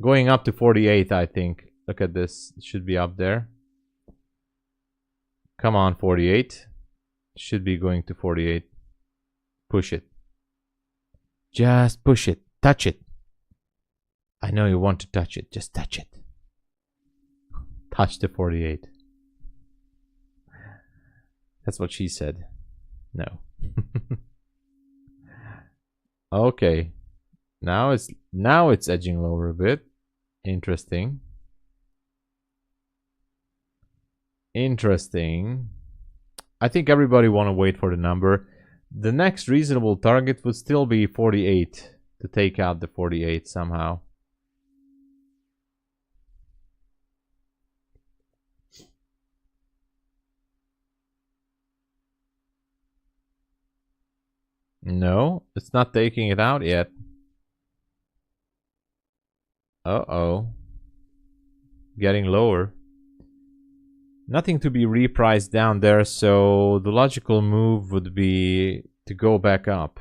Going up to 48, I think. Look at this. It should be up there. Come on, 48. Should be going to 48. Push it. Just push it. Touch it. I know you want to touch it. Just touch it. Touch the 48. That's what she said. No. Okay. Now it's edging lower a bit. Interesting. Interesting. I think everybody want to wait for the number. The next reasonable target would still be 48 to take out the 48 somehow. No, it's not taking it out yet. Uh-oh. Getting lower. Nothing to be repriced down there, so the logical move would be to go back up.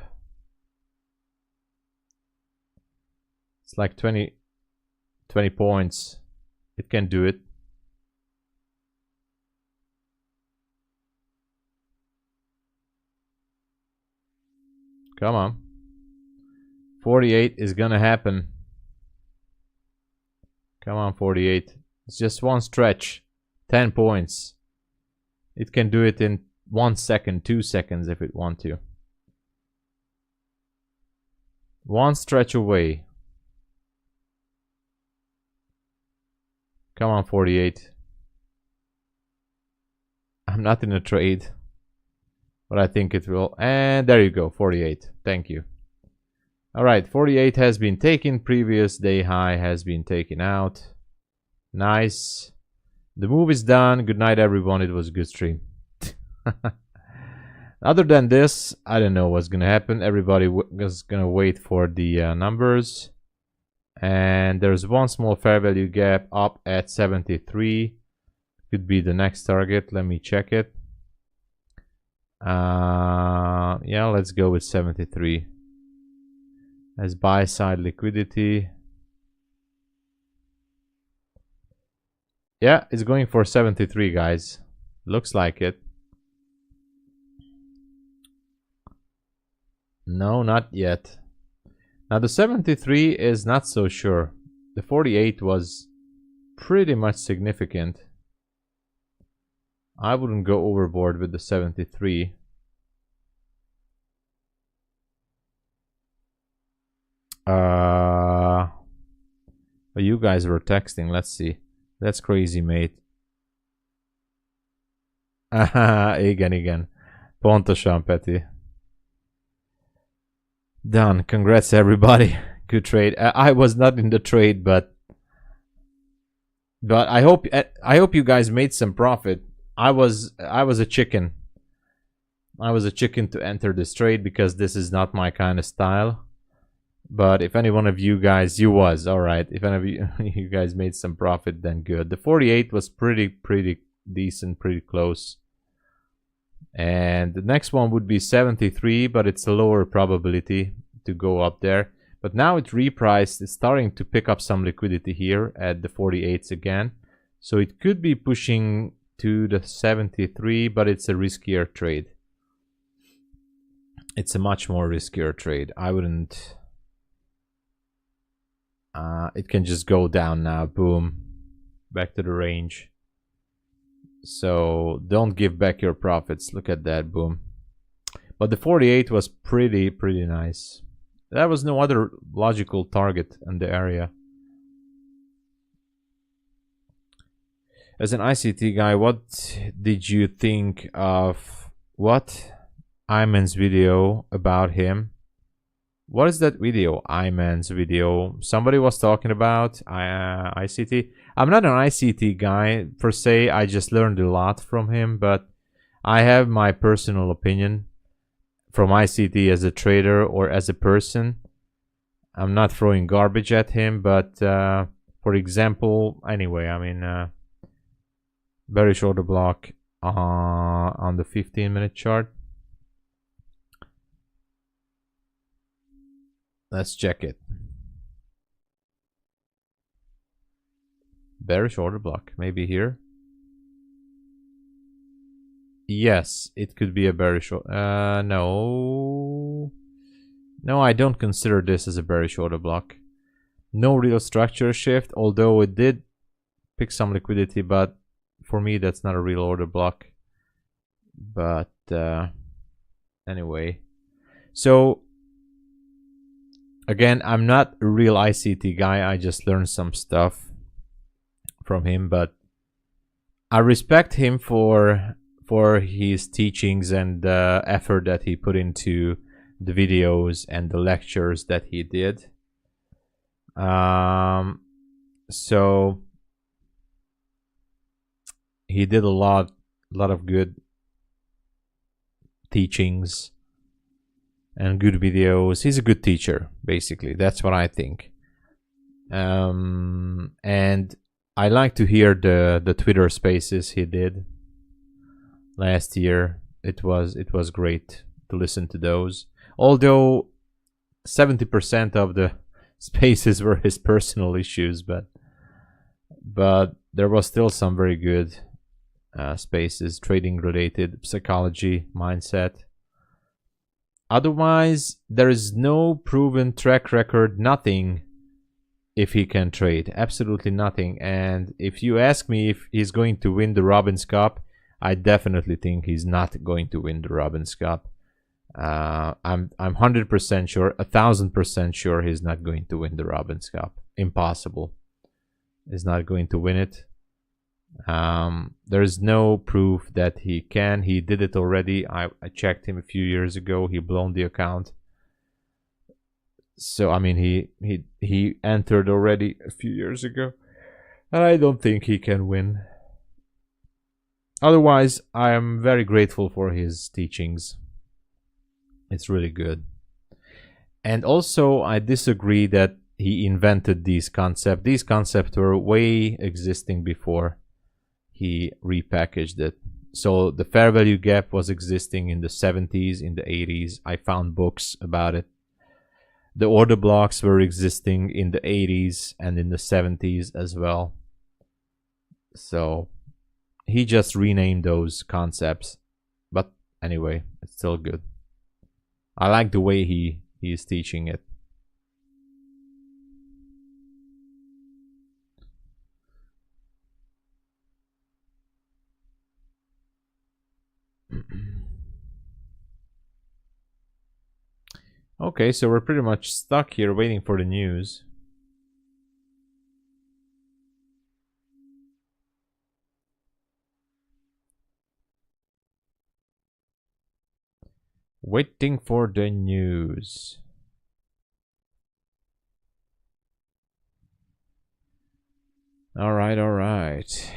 It's like 20 points. It can do it. Come on. 48 is gonna happen. Come on, 48. It's just one stretch. 10 points. It can do it in 1 second, 2 seconds if it want to. One stretch away. Come on, 48. I'm not in a trade, but I think it will. And there you go, 48. Thank you. All right, 48 has been taken. Previous day high has been taken out. Nice. The move is done. Good night, everyone. It was a good stream. Other than this, I don't know what's going to happen. Everybody is going to wait for the numbers. And there's one small fair value gap up at 73. Could be the next target. Let me check it. Yeah, let's go with 73. As buy side liquidity. Yeah, it's going for 73, guys. Looks like it. No, not yet. Now the 73 is not so sure. The 48 was pretty much significant. I wouldn't go overboard with the 73. You guys were texting. Let's see. That's crazy, mate. Igen. Pontosan, Peti. Done. Congrats, everybody. Good trade. I was not in the trade, but I hope you guys made some profit. I was a chicken. I was a chicken to enter this trade because this is not my kind of style. But if any one of you guys, you was all right. If any of you guys made some profit, then good. The 48 was pretty decent, pretty close. And the next one would be 73, but it's a lower probability to go up there. But now it's repriced. It's starting to pick up some liquidity here at the 48s again. So it could be pushing to the 73, but it's a riskier trade. It's a much more riskier trade. I wouldn't... it can just go down now. Boom. Back to the range. So don't give back your profits. Look at that. Boom. But the 48 was pretty nice. There was no other logical target in the area. As an ICT guy, what did you think of what Iman's video about him? What is that video? Iman's video. Somebody was talking about ICT. I'm not an ICT guy per se. I just learned a lot from him, but I have my personal opinion from ICT as a trader or as a person. I'm not throwing garbage at him, but for example, anyway, I mean, very short block on the 15-minute chart. Let's check it. Bearish order block. Maybe here. Yes, it could be a bearish. No. No, I don't consider this as a bearish order block. No real structure shift, although it did pick some liquidity, but for me that's not a real order block. But anyway, so again, I'm not a real ICT guy. I just learned some stuff from him, but I respect him for his teachings and the effort that he put into the videos and the lectures that he did. So he did a lot of good teachings and good videos. He's a good teacher, basically. That's what I think. And I like to hear the Twitter spaces he did last year. It was great to listen to those. Although 70% of the spaces were his personal issues, but there was still some very good spaces, trading related, psychology, mindset. Otherwise, there is no proven track record, nothing if he can trade, absolutely nothing. And if you ask me if he's going to win the Robbins Cup, I definitely think he's not going to win the Robbins Cup. I'm 100% sure, 1000% sure he's not going to win the Robbins Cup. Impossible. He's not going to win it. There's no proof that he can. He did it already. I checked him a few years ago. He blown the account. So I mean, he entered already a few years ago, and I don't think he can win. Otherwise, I am very grateful for his teachings. It's really good. And also, I disagree that he invented these concepts. These concepts were way existing before he repackaged it. So the fair value gap was existing in the 70s, in the 80s. I found books about it. The order blocks were existing in the 80s and in the 70s as well. So he just renamed those concepts. But anyway, it's still good. I like the way he is teaching it. Okay, so we're pretty much stuck here waiting for the news. Waiting for the news. All right, all right.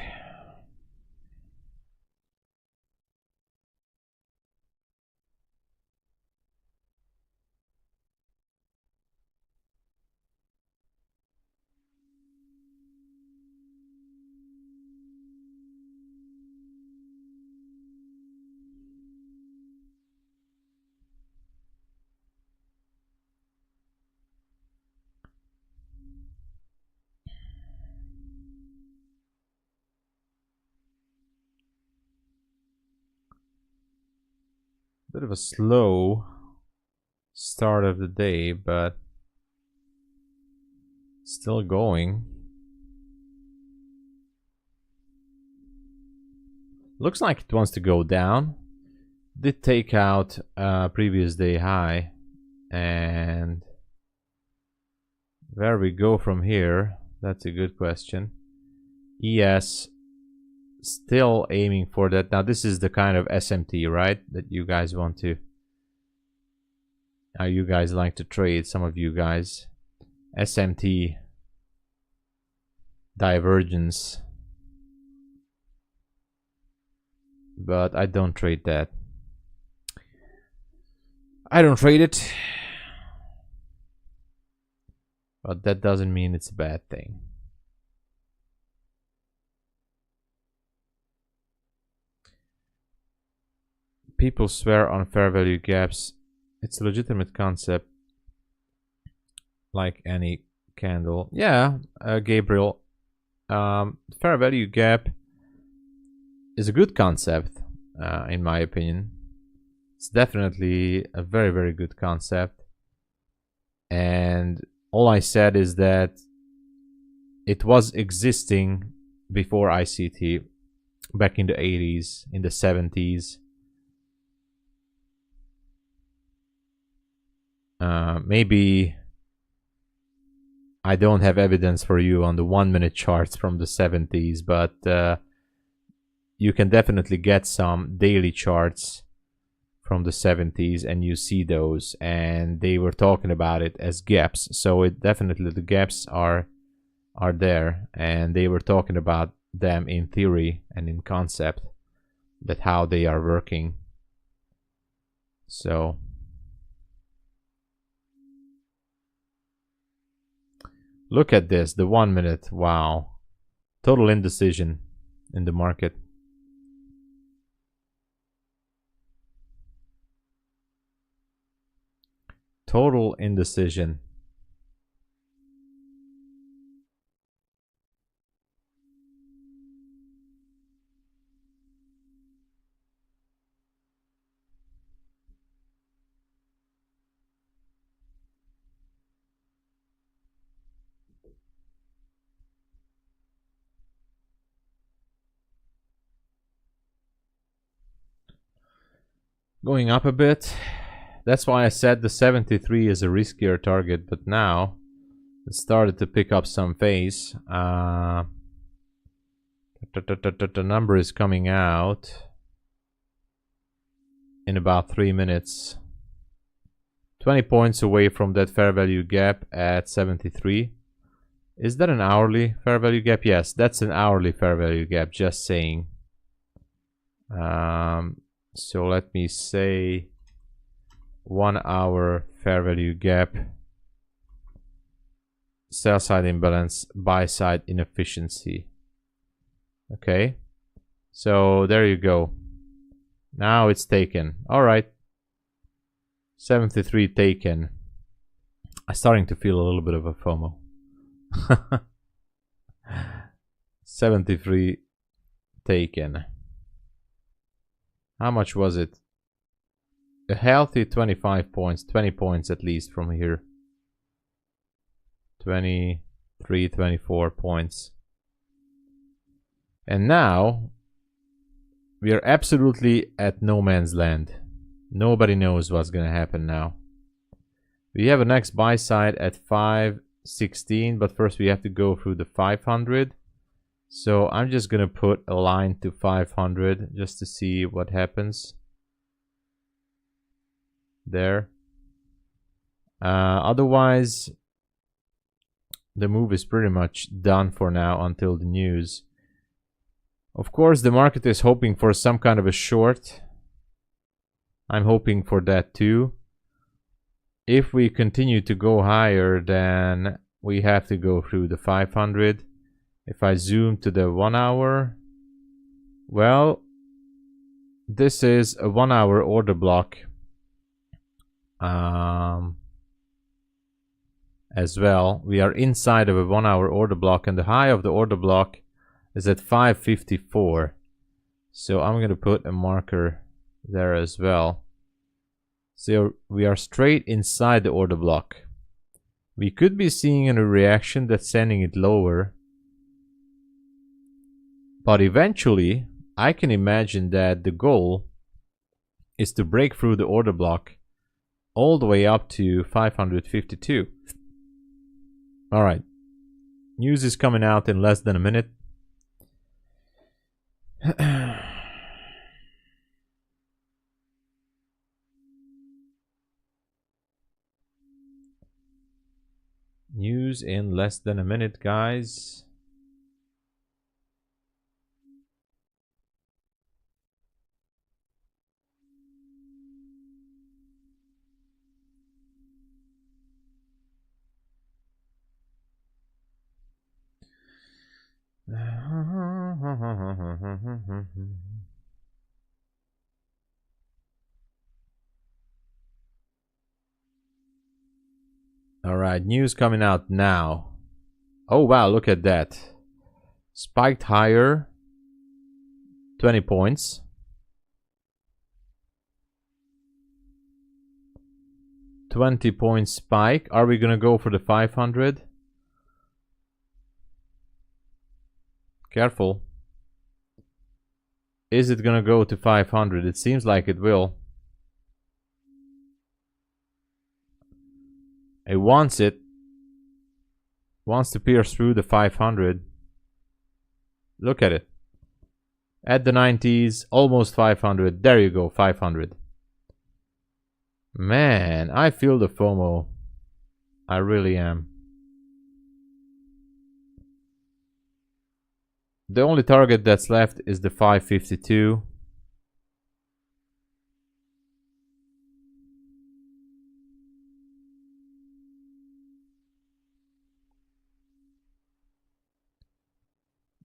Bit of a slow start of the day, but still going. Looks like it wants to go down. Did take out previous day high, and where we go from here, that's a good question. ES still aiming for that. Now this is the kind of SMT, right, that you guys want to you guys like to trade, some of you guys. SMT divergence, but I don't trade that. I don't trade it, but that doesn't mean it's a bad thing. People swear on fair value gaps. It's a legitimate concept, like any candle. Yeah, Gabriel, Fair value gap is a good concept, in my opinion. It's definitely a very, very good concept. And all I said is that it was existing before ICT, back in the 80s, in the 70s. Maybe I don't have evidence for you on the 1-minute charts from the 70s, but you can definitely get some daily charts from the 70s, and you see those, and they were talking about it as gaps. So it definitely, the gaps are there, and they were talking about them in theory and in concept, that how they are working. So look at this, the 1 minute. Wow, total indecision in the market. Total indecision. Going up a bit. That's why I said the 73 is a riskier target, but now it started to pick up some pace. The number is coming out in about 3 minutes. 20 points away from that fair value gap at 73. Is that an hourly fair value gap? Yes, that's an hourly fair value gap, just saying. So let me say 1 hour fair value gap, sell side imbalance, buy side inefficiency. Okay, so there you go. Now it's taken. All right, 73 taken. I'm starting to feel a little bit of a FOMO. 73 taken. How much was it? A healthy 25 points, 20 points at least from here. 23, 24 points. And now we are absolutely at no man's land. Nobody knows what's gonna happen now. We have a next buy side at 516, but first we have to go through the 500. So I'm just gonna put a line to 500 just to see what happens there. Otherwise, the move is pretty much done for now until the news. Of course, the market is hoping for some kind of a short. I'm hoping for that too. If we continue to go higher, then we have to go through the 500. If I zoom to the 1 hour, well, this is a 1 hour order block as well. We are inside of a 1 hour order block, and the high of the order block is at 554. So I'm going to put a marker there as well. So we are straight inside the order block. We could be seeing a reaction that's sending it lower. But eventually, I can imagine that the goal is to break through the order block all the way up to 552. All right. News is coming out in less than a minute. News in less than a minute, guys. All right, news coming out now. Oh wow, look at that. Spiked higher. 20 points. $20 spike. Are we gonna go for the 500? Careful. Is it gonna go to 500? It seems like it will. It wants it. Wants to pierce through the 500. Look at it. At the 90s, almost 500. There you go, 500. Man, I feel the FOMO. I really am. The only target that's left is the 552.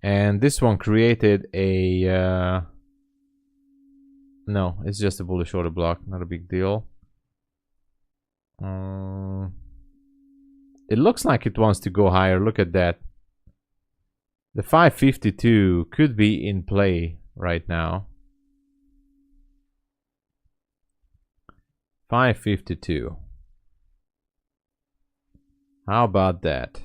And this one created a... no, it's just a bullish order block. Not a big deal. It looks like it wants to go higher. Look at that. The 552 could be in play right now. 552. How about that?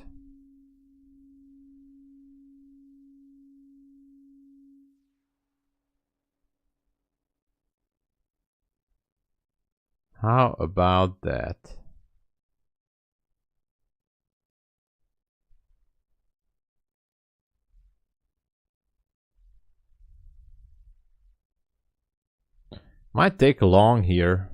How about that? Might take a long here.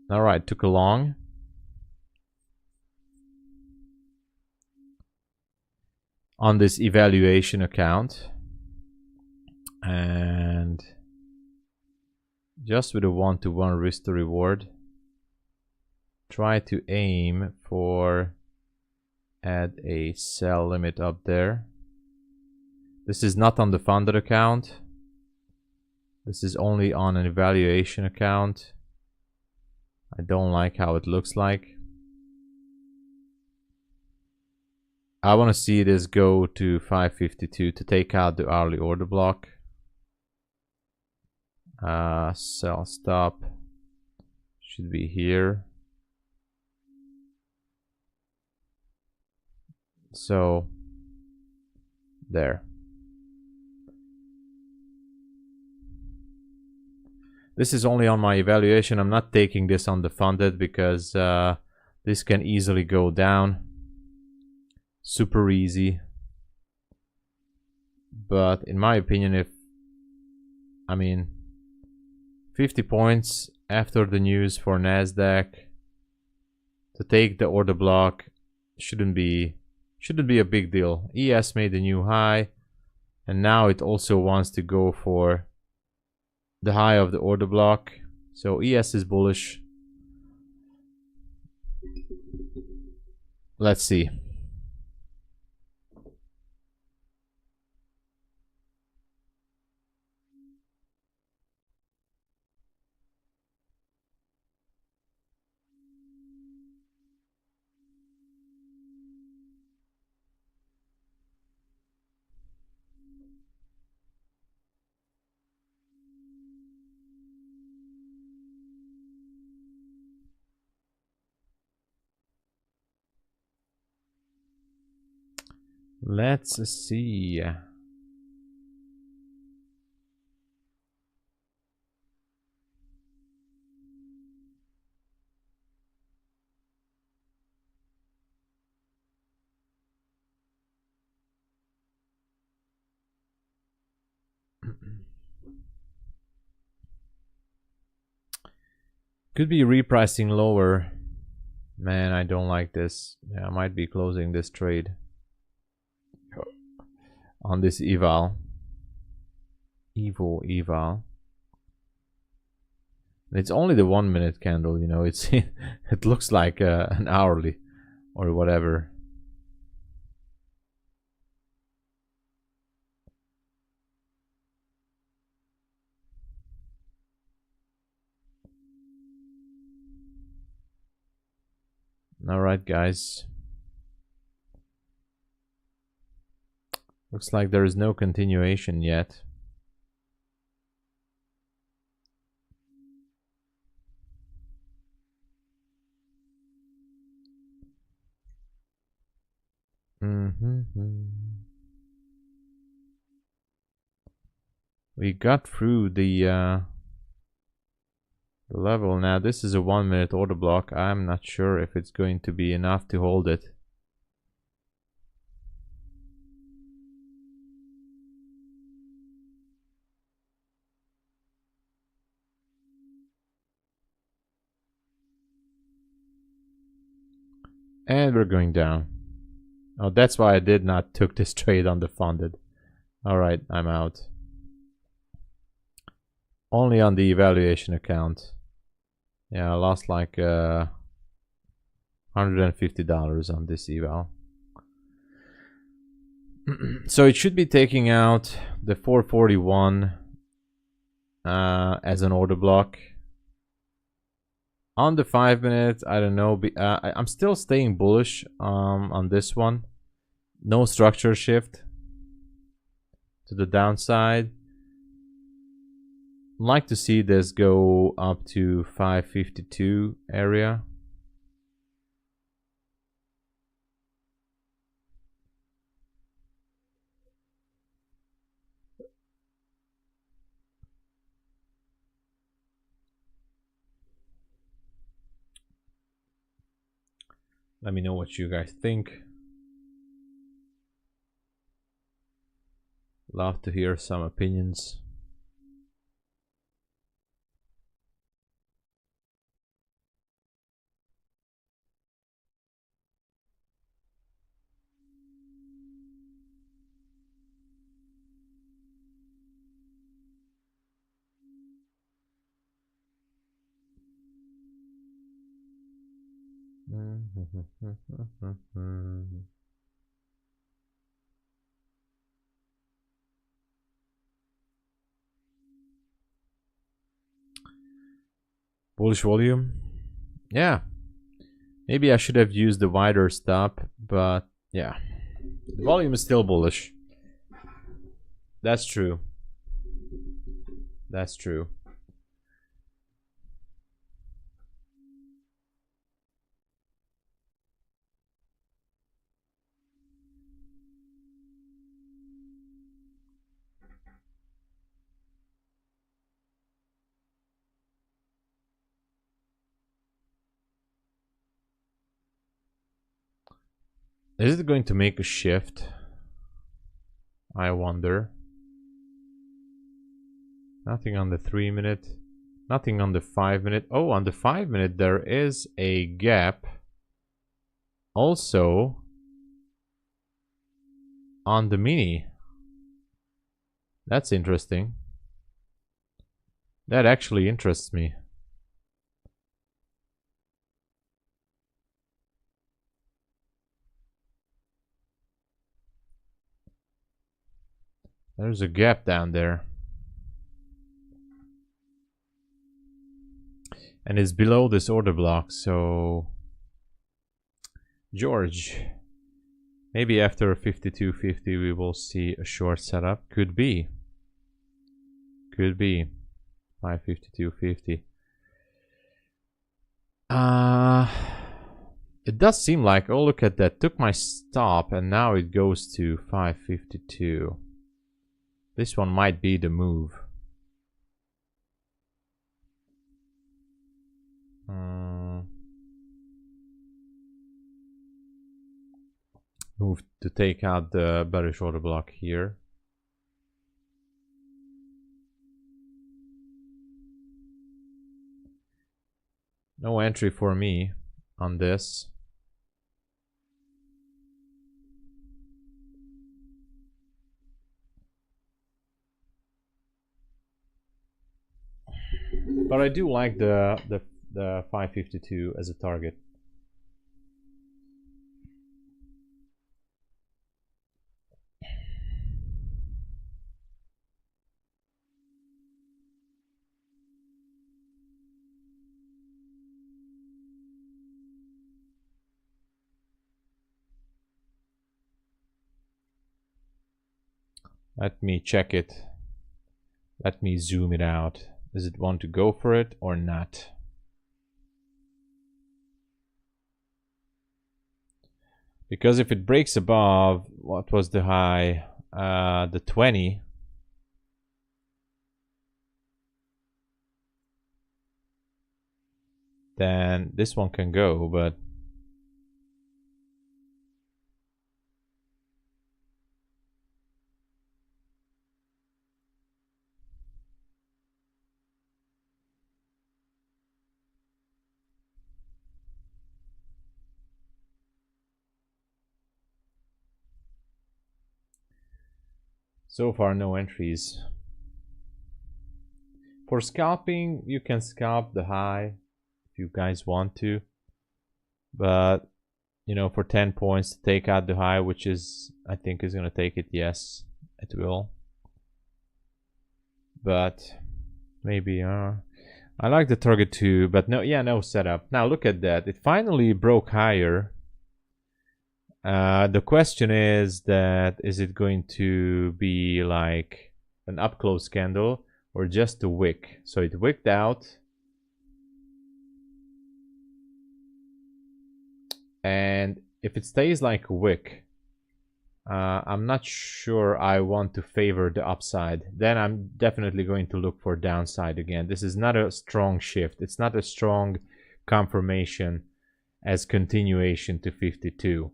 All right, took a long. On this evaluation account. And just with a 1-to-1 risk to reward, try to aim for add a sell limit up there. This is not on the funded account. This is only on an evaluation account. I don't like how it looks like. I want to see this go to 552 to take out the hourly order block. Sell stop should be here. So there. This is only on my evaluation. I'm not taking this on the funded because this can easily go down. Super easy. But in my opinion, 50 points after the news for Nasdaq to take the order block shouldn't be a big deal. ES made a new high, and now it also wants to go for the high of the order block. So ES is bullish. Let's see. Let's see. Could be repricing lower. Man, I don't like this. Yeah, I might be closing this trade on this eval. Eval. It's only the 1 minute candle, you know. It's it looks like an hourly or whatever. Alright, guys. Looks like there is no continuation yet. We got through the level. Now this is a 1 minute order block. I'm not sure if it's going to be enough to hold it. And we're going down. Oh, that's why I did not took this trade on the funded. Alright, I'm out. Only on the evaluation account. Yeah, I lost like $150 on this eval. So it should be taking out the 441 as an order block. On the 5 minutes, I don't know. I'm still staying bullish on this one. No structure shift to the downside. Like to see this go up to 552 area. Let me know what you guys think. Love to hear some opinions. Bullish volume. Yeah. Maybe I should have used the wider stop, but yeah. The volume is still bullish. That's true. That's true. Is it going to make a shift? I wonder. Nothing on the 3 minute. Nothing on the 5 minute. Oh, on the 5 minute there is a gap. Also on the mini. That's interesting. That actually interests me. There's a gap down there. And it's below this order block, so George, maybe after 52.50 we will see a short setup. Could be. Could be. 552.50. It does seem like, oh look at that, took my stop and now it goes to 552. This one might be the move. Move to take out the bearish order block here. No entry for me on this. But I do like the 552 as a target. Let me check it. Let me zoom it out. Does it want to go for it or not? Because if it breaks above, what was the high? The 20. Then this one can go, but so far no entries. For scalping, you can scalp the high if you guys want to, but you know, for 10 points to take out the high, which is, I think is going to take it, yes, it will. But maybe, I like the target too, but no, yeah, no setup. Now look at that, it finally broke higher. The question is it going to be like an up close candle or just a wick? So it wicked out, and if it stays like a wick, I'm not sure I want to favor the upside. Then I'm definitely going to look for downside again. This is not a strong shift. It's not a strong confirmation as continuation to 52.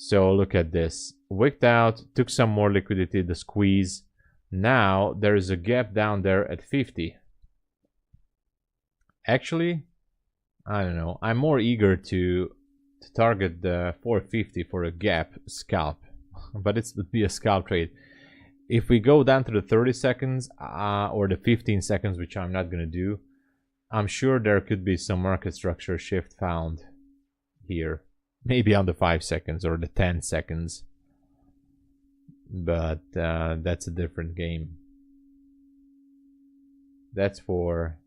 So look at this. Wicked out, took some more liquidity, the squeeze. Now there is a gap down there at 50. Actually, I don't know. I'm more eager to target the 450 for a gap scalp. But it would be a scalp trade. If we go down to the 30 seconds or the 15 seconds, which I'm not going to do, I'm sure there could be some market structure shift found here. Maybe on the 5 seconds or the 10 seconds. But that's a different game. That's for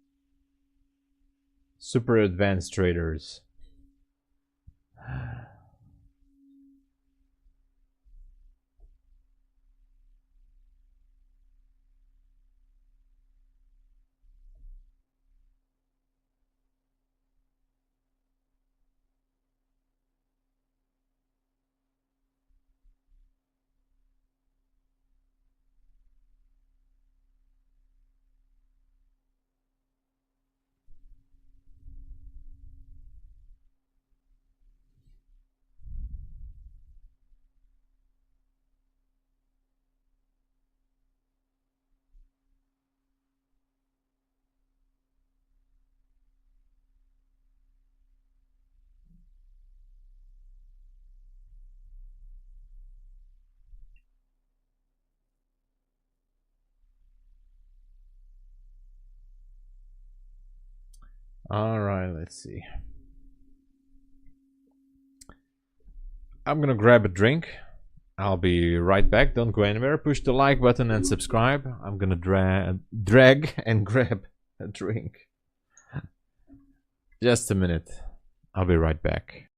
super advanced traders. All right, let's see. I'm gonna grab a drink. I'll be right back. Don't go anywhere. Push the like button and subscribe. I'm gonna drag and grab a drink. Just a minute. I'll be right back.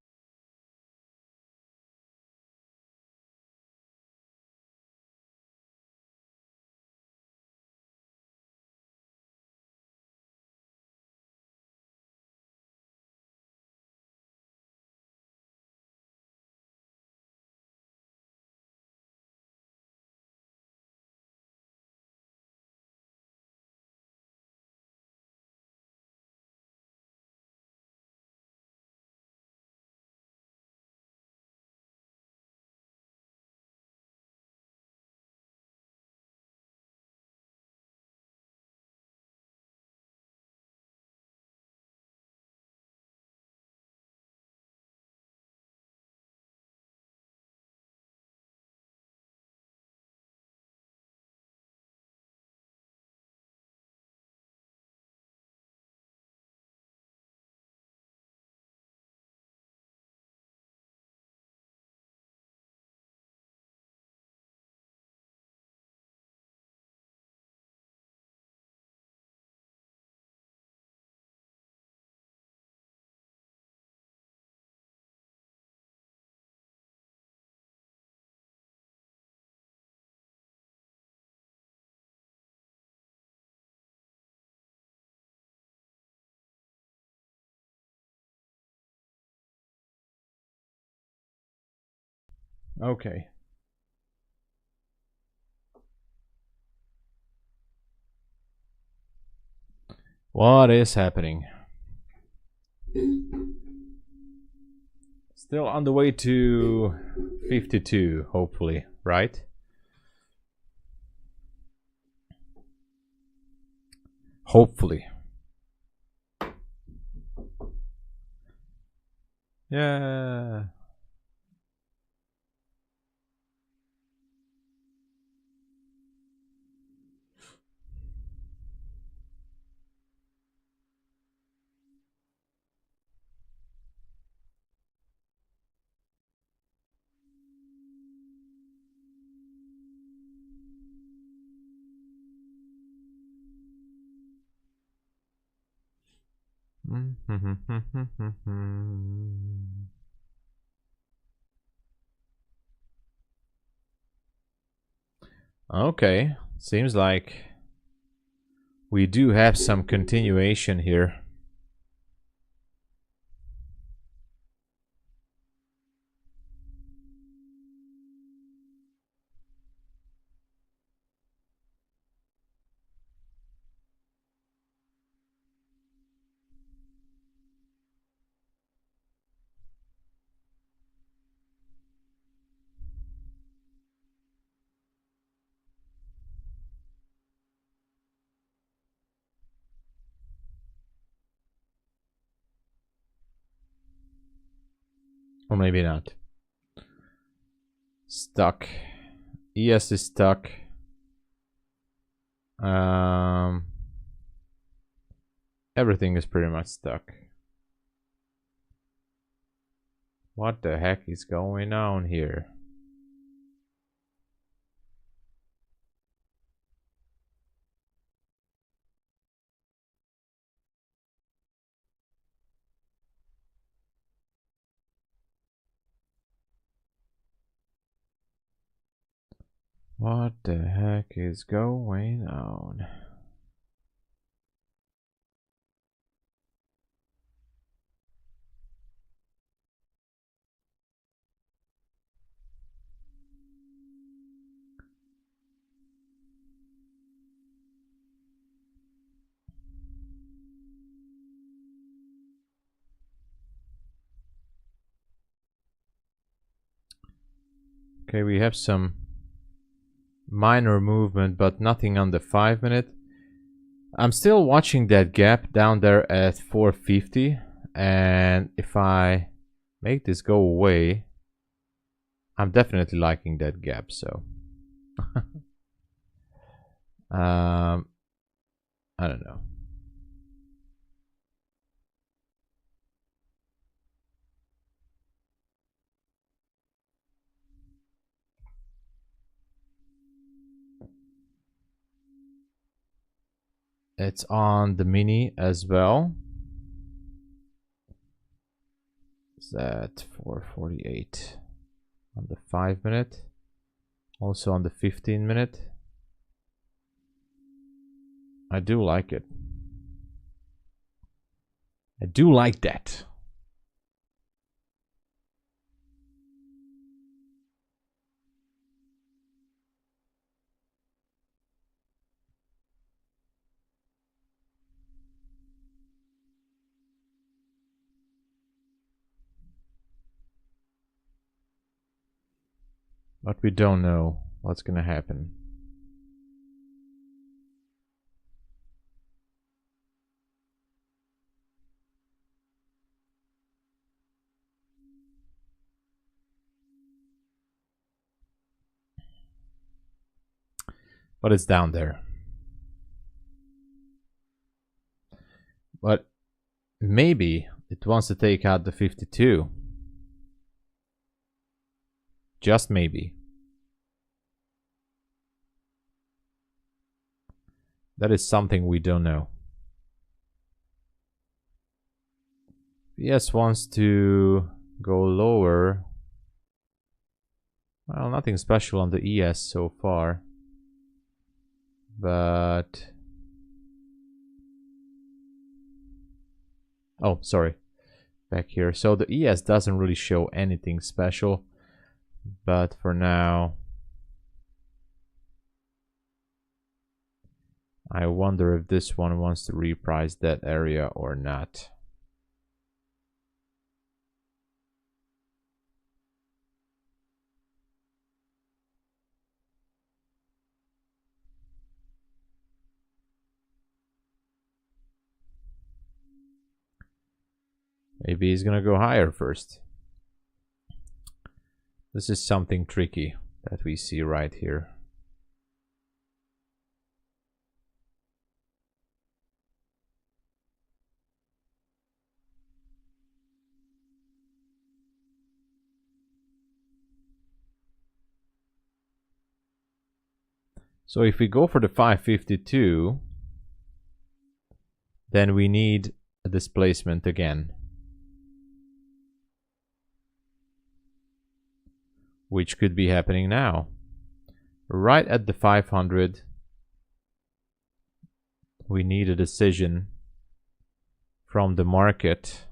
Okay. What is happening? Still on the way to 52, hopefully, right? Hopefully. Yeah. Okay, seems like we do have some continuation here. Or maybe not. Stuck. ES is stuck. Everything is pretty much stuck. What the heck is going on here? What the heck is going on? Okay, we have some minor movement, but nothing on the 5-minute. I'm still watching that gap down there at 450, and if I make this go away, I'm definitely liking that gap. So I don't know. It's on the mini as well. It's at 448 on the 5-minute. Also on the 15-minute. I do like it. I do like that. But we don't know what's gonna happen. But it's down there. But maybe it wants to take out the 52. Just maybe. That is something we don't know. PS wants to go lower. Well, nothing special on the ES so far. But... oh, sorry. Back here. So the ES doesn't really show anything special. But for now, I wonder if this one wants to reprice that area or not. Maybe he's gonna go higher first. This is something tricky that we see right here. So if we go for the 552, then we need a displacement again, which could be happening now. Right at the 500, we need a decision from the market.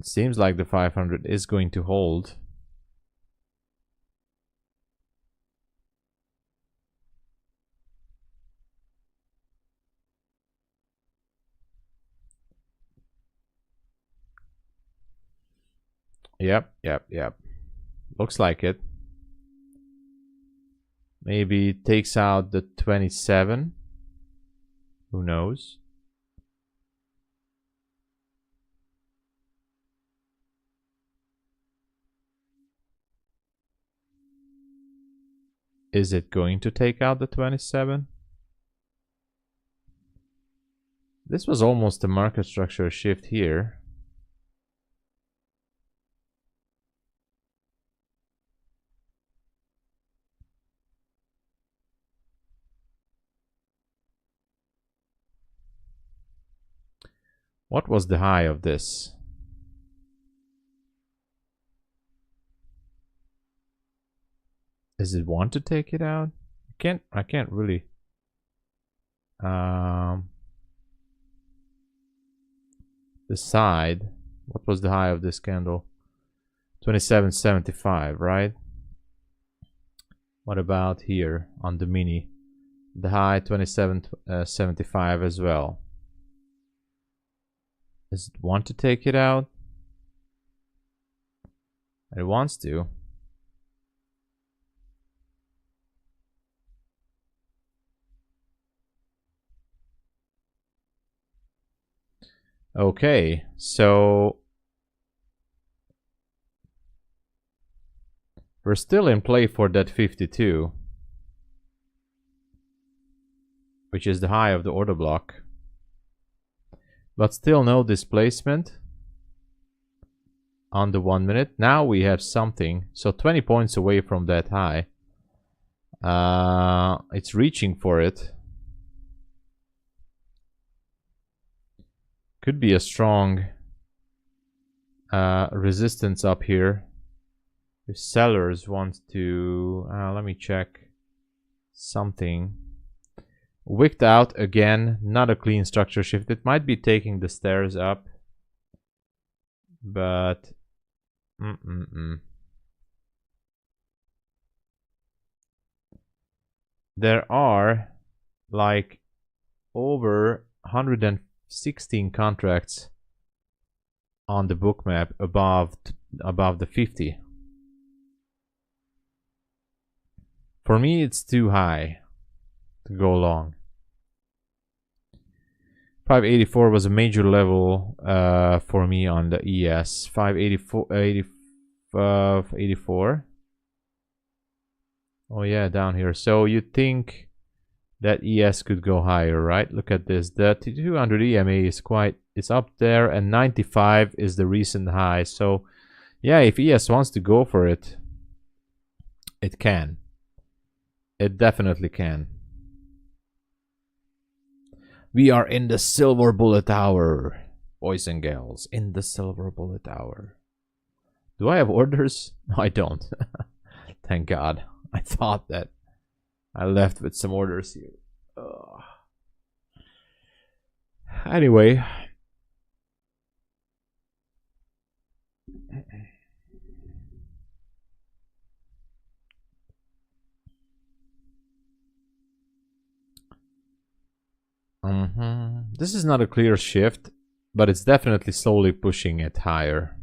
It seems like the 500 is going to hold. Yep. Looks like it. Maybe it takes out the 27. Who knows? Is it going to take out the 27? This was almost a market structure shift here. What was the high of this? Does it want to take it out? I can't really. Decide. What was the high of this candle? 27.75, right? What about here on the mini? The high 27.75 as well. Does it want to take it out? It wants to. Okay, so we're still in play for that 52, which is the high of the order block, but still no displacement on the 1 minute. Now we have something, so 20 points away from that high. It's reaching for it. Could be a strong resistance up here. If sellers want to, let me check something. Wicked out again, not a clean structure shift. It might be taking the stairs up, but there are like over 116 contracts on the book map above the 50. For me, it's too high to go long. 584 was a major level for me on the ES. 584. Oh yeah, down here. So you think that ES could go higher, right? Look at this. The 200 EMA is it's up there, and 95 is the recent high. So yeah, if ES wants to go for it, it can. It definitely can. We are in the silver bullet hour, boys and girls, in the silver bullet hour. Do I have orders? No, I don't. Thank God. I thought that I left with some orders here. Ugh. Anyway, This is not a clear shift, but it's definitely slowly pushing it higher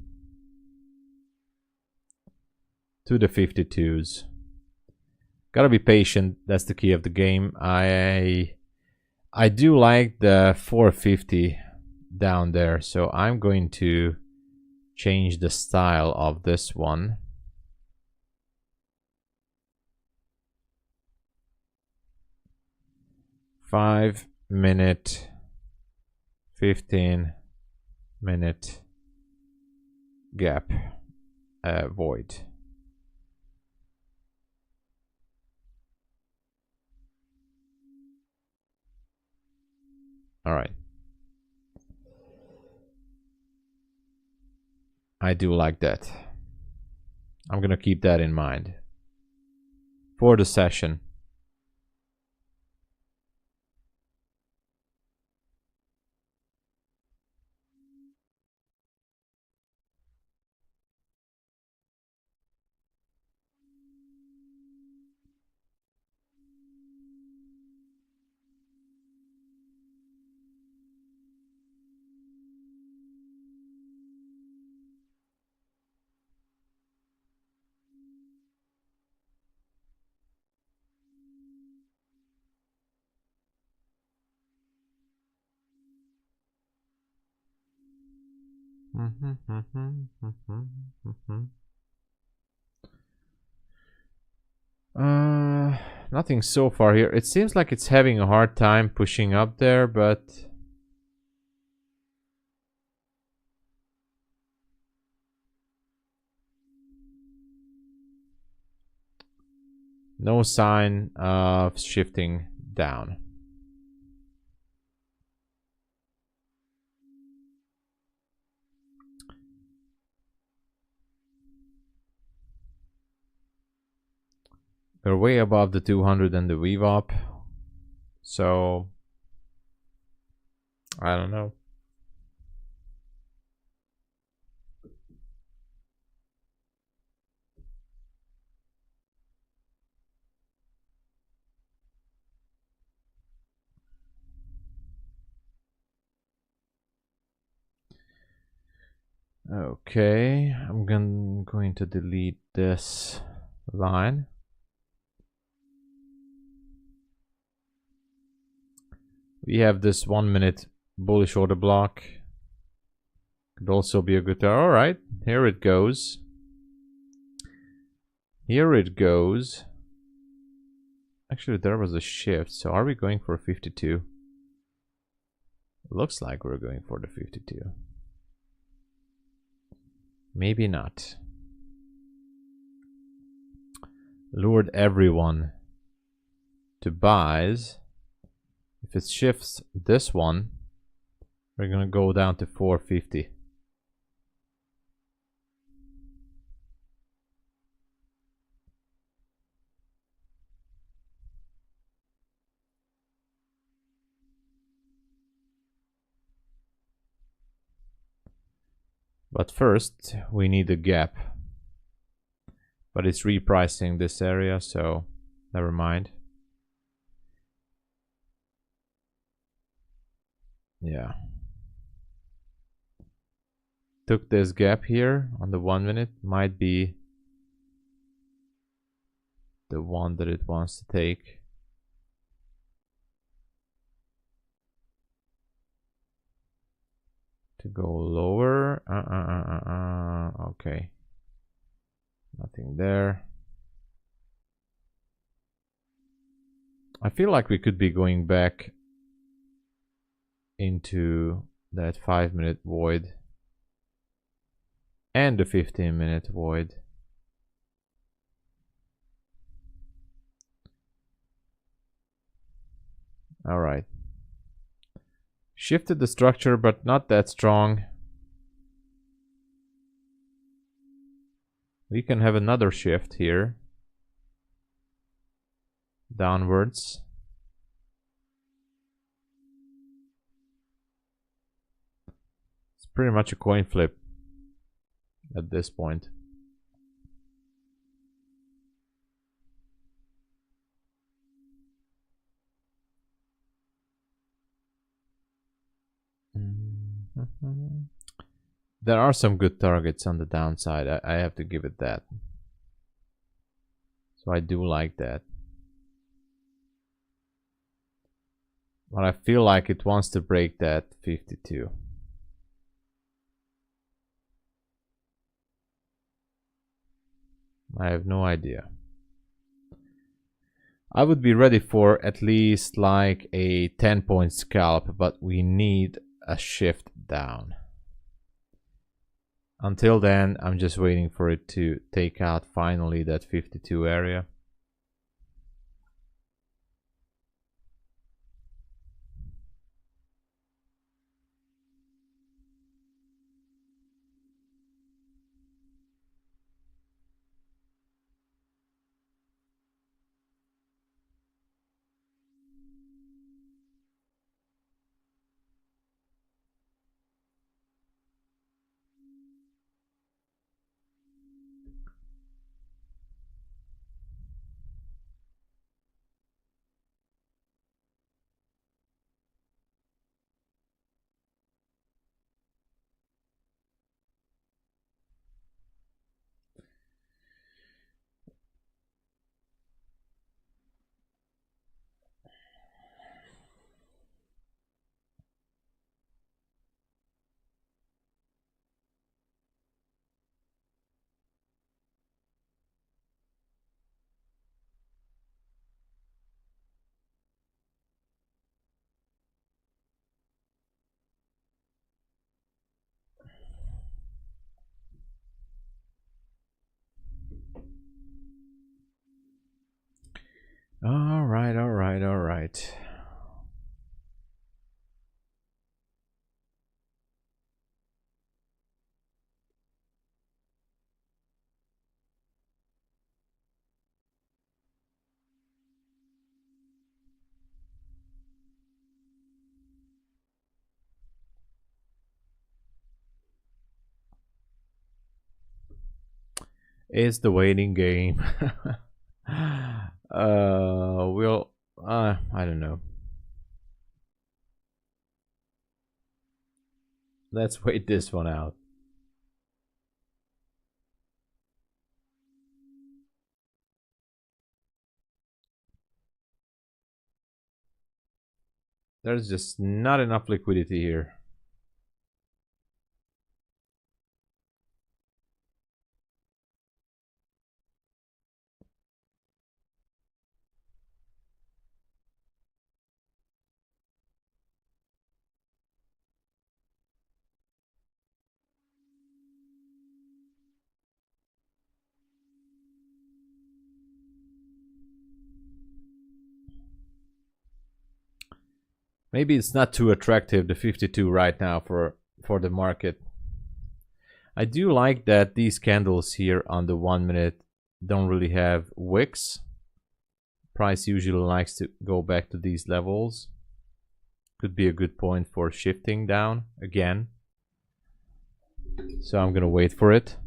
to the 52s. Gotta be patient. That's the key of the game. I do like the 450 down there, so I'm going to change the style of this one. Five minute, 15-minute gap void. All right. I do like that. I'm gonna keep that in mind for the session. Nothing so far here. It seems like it's having a hard time pushing up there, but no sign of shifting down. We're way above the 200 and the VWAP, so I don't know. Okay, I'm going to delete this line. We have this 1 minute bullish order block. Could also be a good. All right, here it goes. Here it goes. Actually, there was a shift. So are we going for 52? Looks like we're going for the 52. Maybe not. Lured everyone to buys. If it shifts this one, we're gonna go down to 450. But first, we need a gap. But it's repricing this area, so never mind. Yeah. Took this gap here on the 1 minute. Might be the one that it wants to take. To go lower. Okay. Nothing there. I feel like we could be going back into that 5 minute void and the 15-minute void. All right. Shifted the structure, but not that strong. We can have another shift here. Downwards. It's pretty much a coin flip. at this point. There are some good targets on the downside. I have to give it that. So I do like that. But I feel like it wants to break that 52. I have no idea. I would be ready for at least like a 10-point scalp, but we need a shift down. Until then, I'm just waiting for it to take out finally that 52 area. All right, all right, all right. It's the waiting game. I don't know. Let's wait this one out. There's just not enough liquidity here. Maybe it's not too attractive, the 52 right now for the market. I do like that these candles here on the 1 minute don't really have wicks. Price usually likes to go back to these levels. Could be a good point for shifting down again. So I'm gonna wait for it.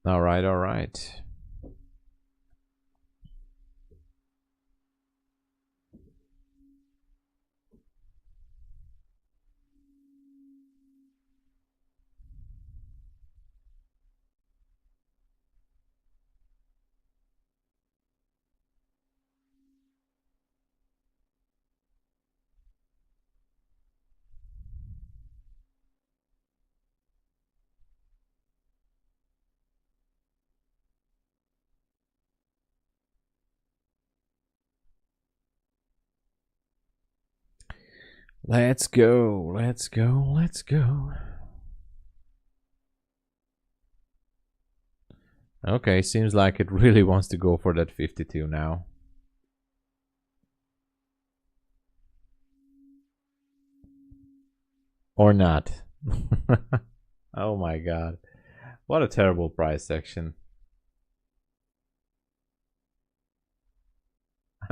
All right, all right. Let's go, let's go, let's go. Okay, seems like it really wants to go for that 52 now. Or not. Oh my god. What a terrible price action.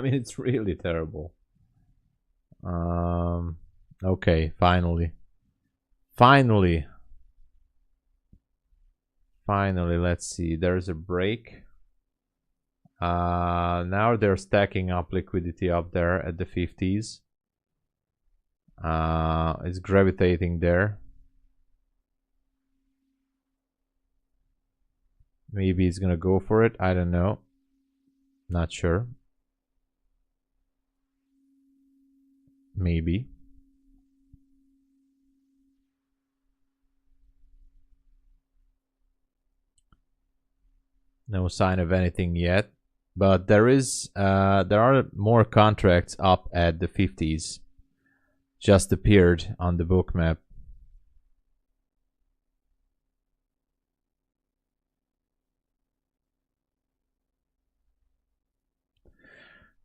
I mean, it's really terrible. Okay, finally. Finally, let's see. There's a break. Now they're stacking up liquidity up there at the 50s. It's gravitating there. Maybe he's gonna go for it. I don't know. Not sure. Maybe. No sign of anything yet, but there are more contracts up at the 50s. Just appeared on the book map.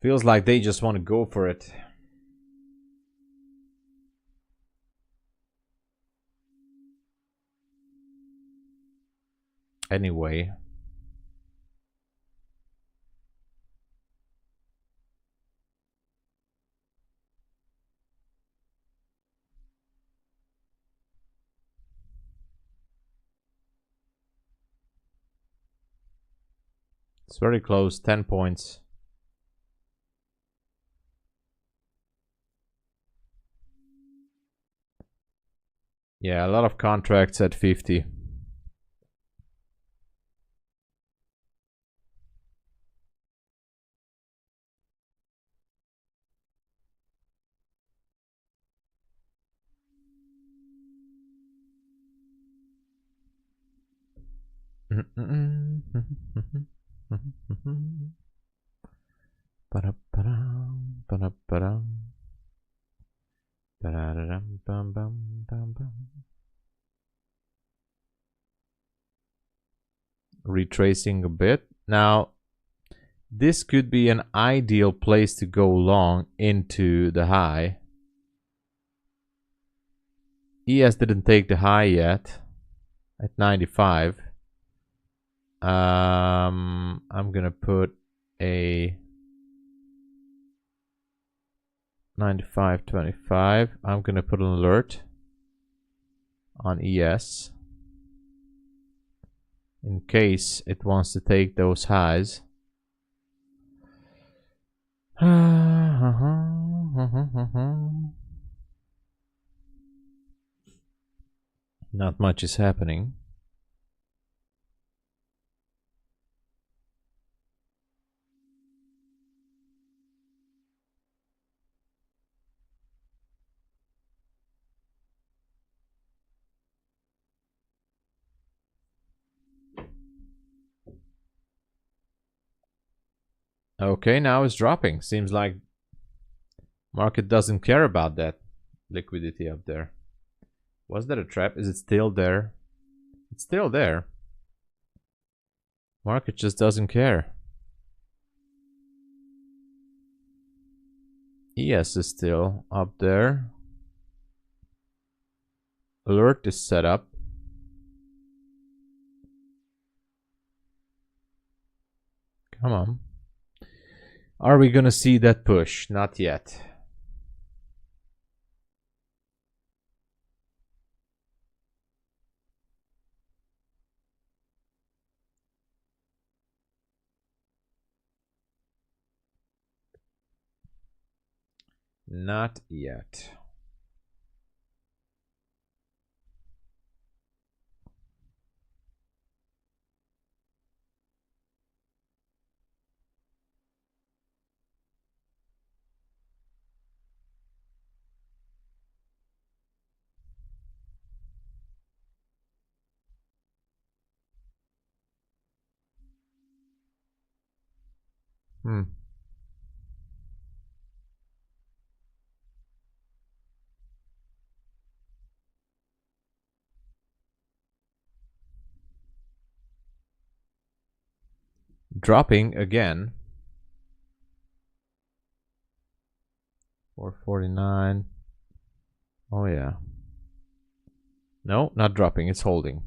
Feels like they just want to go for it. Anyway. It's very close, 10 points. Yeah, a lot of contracts at 50. Retracing a bit. Now, this could be an ideal place to go long into the high. ES didn't take the high yet at 95. I'm gonna put a 95.25. I'm gonna put an alert on ES in case it wants to take those highs. Not much is happening. Okay, now it's dropping. Seems like market doesn't care about that liquidity up there. Was that a trap? Is it still there? It's still there. Market just doesn't care. ES is still up there. Alert is set up. Come on. Are we gonna see that push? Not yet. Not yet. Dropping again. 449. Oh yeah. No, not dropping, it's holding.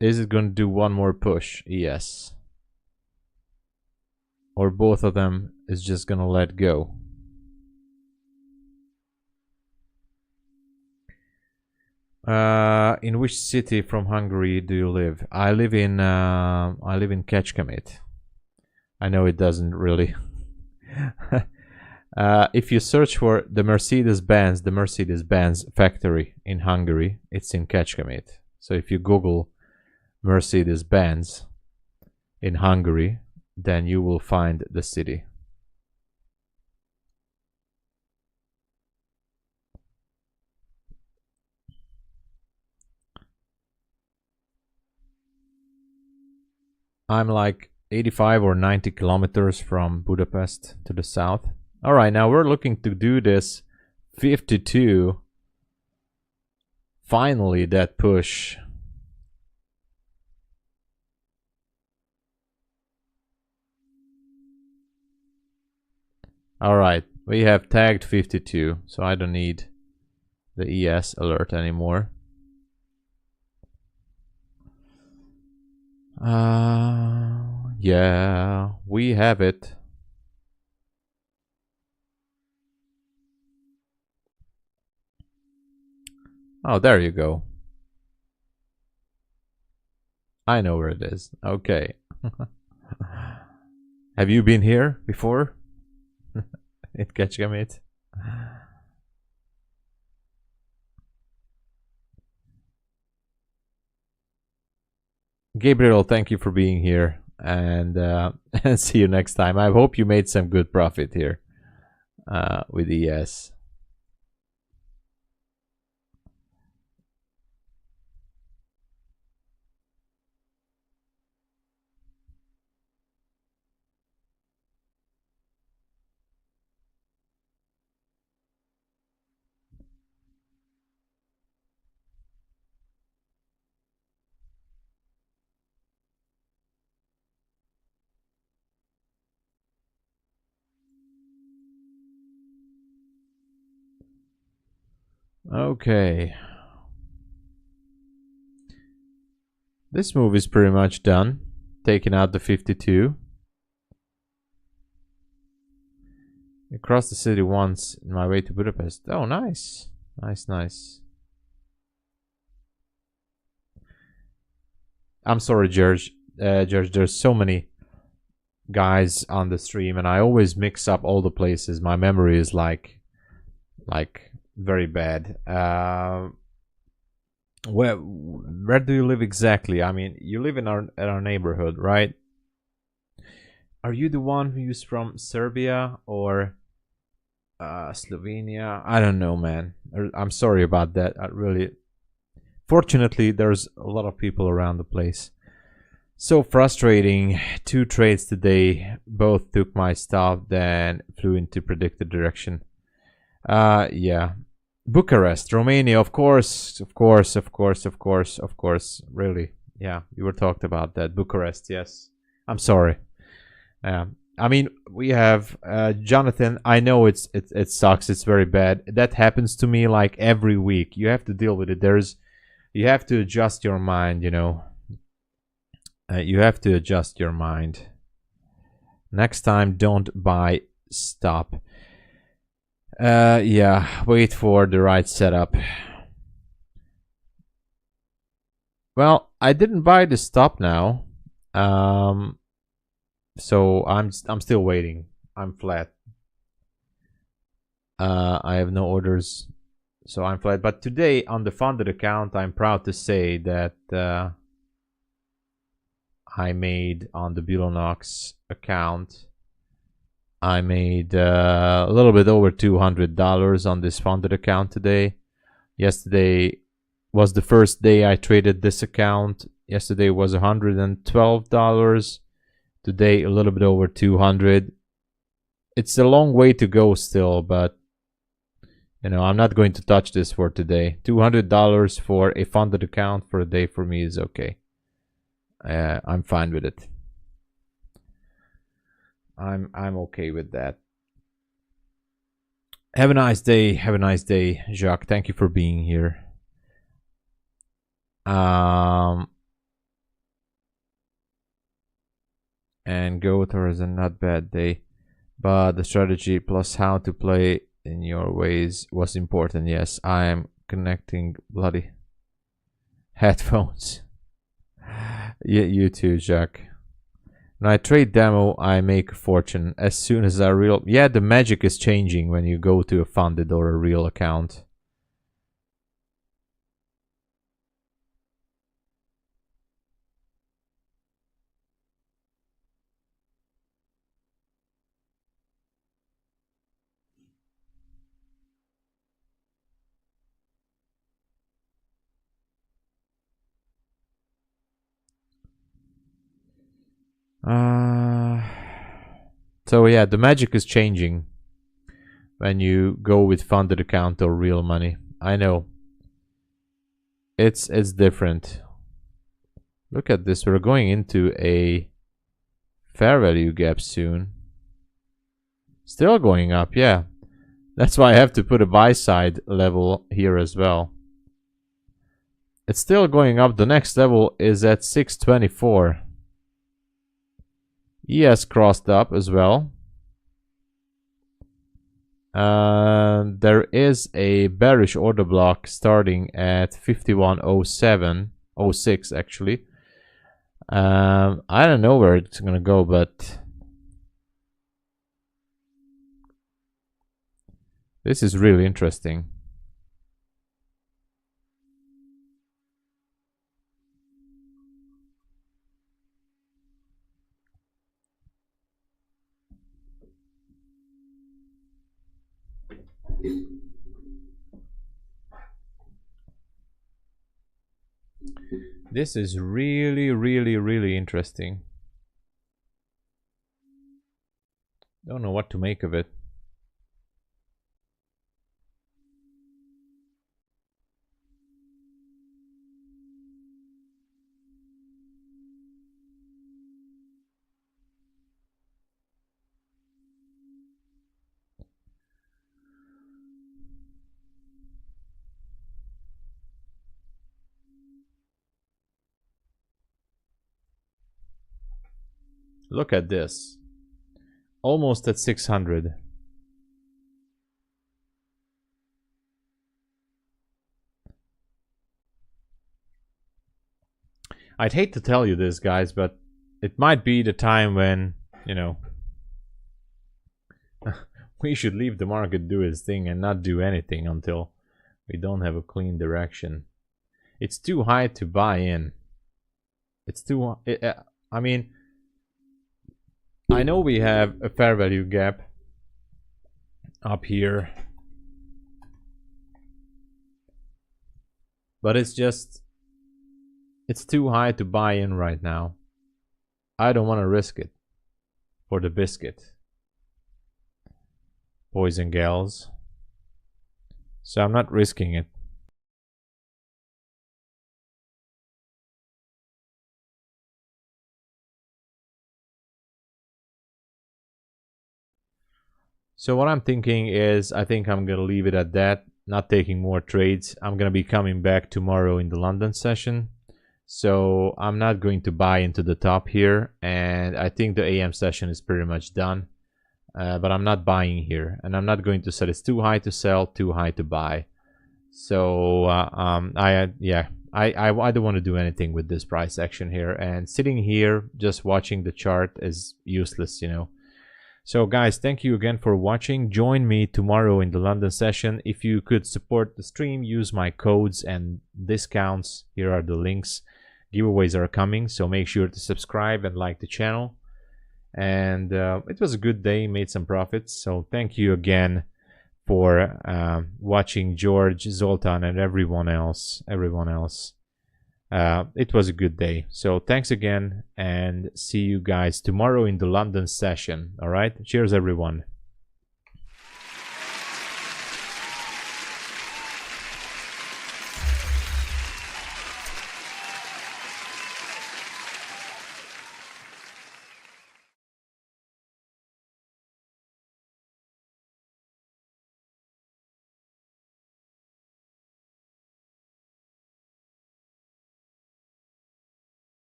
Is it going to do one more push? Yes. or both of them is just gonna let go. In which city from Hungary do you live? I live in Kecskemét. I know it doesn't really. If you search for the Mercedes-Benz factory in Hungary, it's in Kecskemét. So if you Google Mercedes-Benz in Hungary, then you will find the city. I'm like 85 or 90 kilometers from Budapest to the south. All right, now we're looking to do this 52. Finally, that push. All right, we have tagged 52, so I don't need the ES alert anymore. Yeah, we have it. Oh, there you go. I know where it is. Okay. Have you been here before? In Kecskemét? Gabriel, thank you for being here, and and see you next time. I hope you made some good profit here with ES. Okay. This move is pretty much done. Taking out the 52. Across the city once in my way to Budapest. Oh, nice. Nice. I'm sorry, George. George, there's so many guys on the stream, and I always mix up all the places. My memory is like very bad. Where do you live exactly? I mean, you live in our neighborhood, right? Are you the one who's from Serbia or Slovenia? I don't know, man. I'm sorry about that. I really. Fortunately, there's a lot of people around the place. So frustrating. 2 trades today. Both took my stop, then flew into predicted direction. Yeah. Bucharest, Romania, of course. Really. Yeah, you were talked about that. Bucharest, yes. I'm sorry. I mean, we have Jonathan. I know it sucks. It's very bad. That happens to me like every week. You have to deal with it. You have to adjust your mind. You know. You have to adjust your mind. Next time, don't buy stop. Yeah, wait for the right setup. Well, I didn't buy the stop now. So I'm still waiting. I'm flat. I have no orders, so I'm flat. But today on the funded account, I'm proud to say that I made on the BULENOX account. I made a little bit over $200 on this funded account today. Yesterday was the first day I traded this account. Yesterday was $112. Today a little bit over 200. It's a long way to go still, but you know, I'm not going to touch this for today. $200 for a funded account for a day for me is okay. I'm fine with it. I'm okay with that. Have a nice day. Have a nice day, Jacques. Thank you for being here. and go towards a not bad day, but the strategy plus how to play in your ways was important. Yes, I am connecting bloody headphones. Yeah, you too, Jack. When I trade demo, I make a fortune. As soon as I real... Yeah, the magic is changing when you go to a funded or a real account. So yeah, the magic is changing when you go with funded account or real money. I know. It's different. Look at this. We're going into a fair value gap soon. Still going up, yeah. That's why I have to put a buy side level here as well. It's still going up. The next level is at 624. He has crossed up as well. There is a bearish order block starting at 51.07, 06 actually. I don't know where it's gonna go, but this is really interesting. This is really interesting. Don't know what to make of it. Look at this. Almost at 600. I'd hate to tell you this, guys, but it might be the time when, you know, we should leave the market do its thing and not do anything until we don't have a clean direction. It's too high to buy in. It's too... I mean... I know we have a fair value gap up here, but it's just, it's too high to buy in right now. I don't want to risk it for the biscuit, boys and gals. So I'm not risking it. So what I'm thinking is, I think I'm gonna leave it at that, not taking more trades. I'm gonna be coming back tomorrow in the London session, so I'm not going to buy into the top here, and I think the AM session is pretty much done, but I'm not buying here, and I'm not going to sell. It's too high to sell, too high to buy. So I don't want to do anything with this price action here, and sitting here just watching the chart is useless, you know. So guys, thank you again for watching. Join me tomorrow in the London session. If you could support the stream, use my codes and discounts. Here are the links. Giveaways are coming, so make sure to subscribe and like the channel. And it was a good day, made some profits. So thank you again for watching, George, Zoltan, and everyone else. It was a good day. So thanks again, and see you guys tomorrow in the London session. All right, cheers everyone.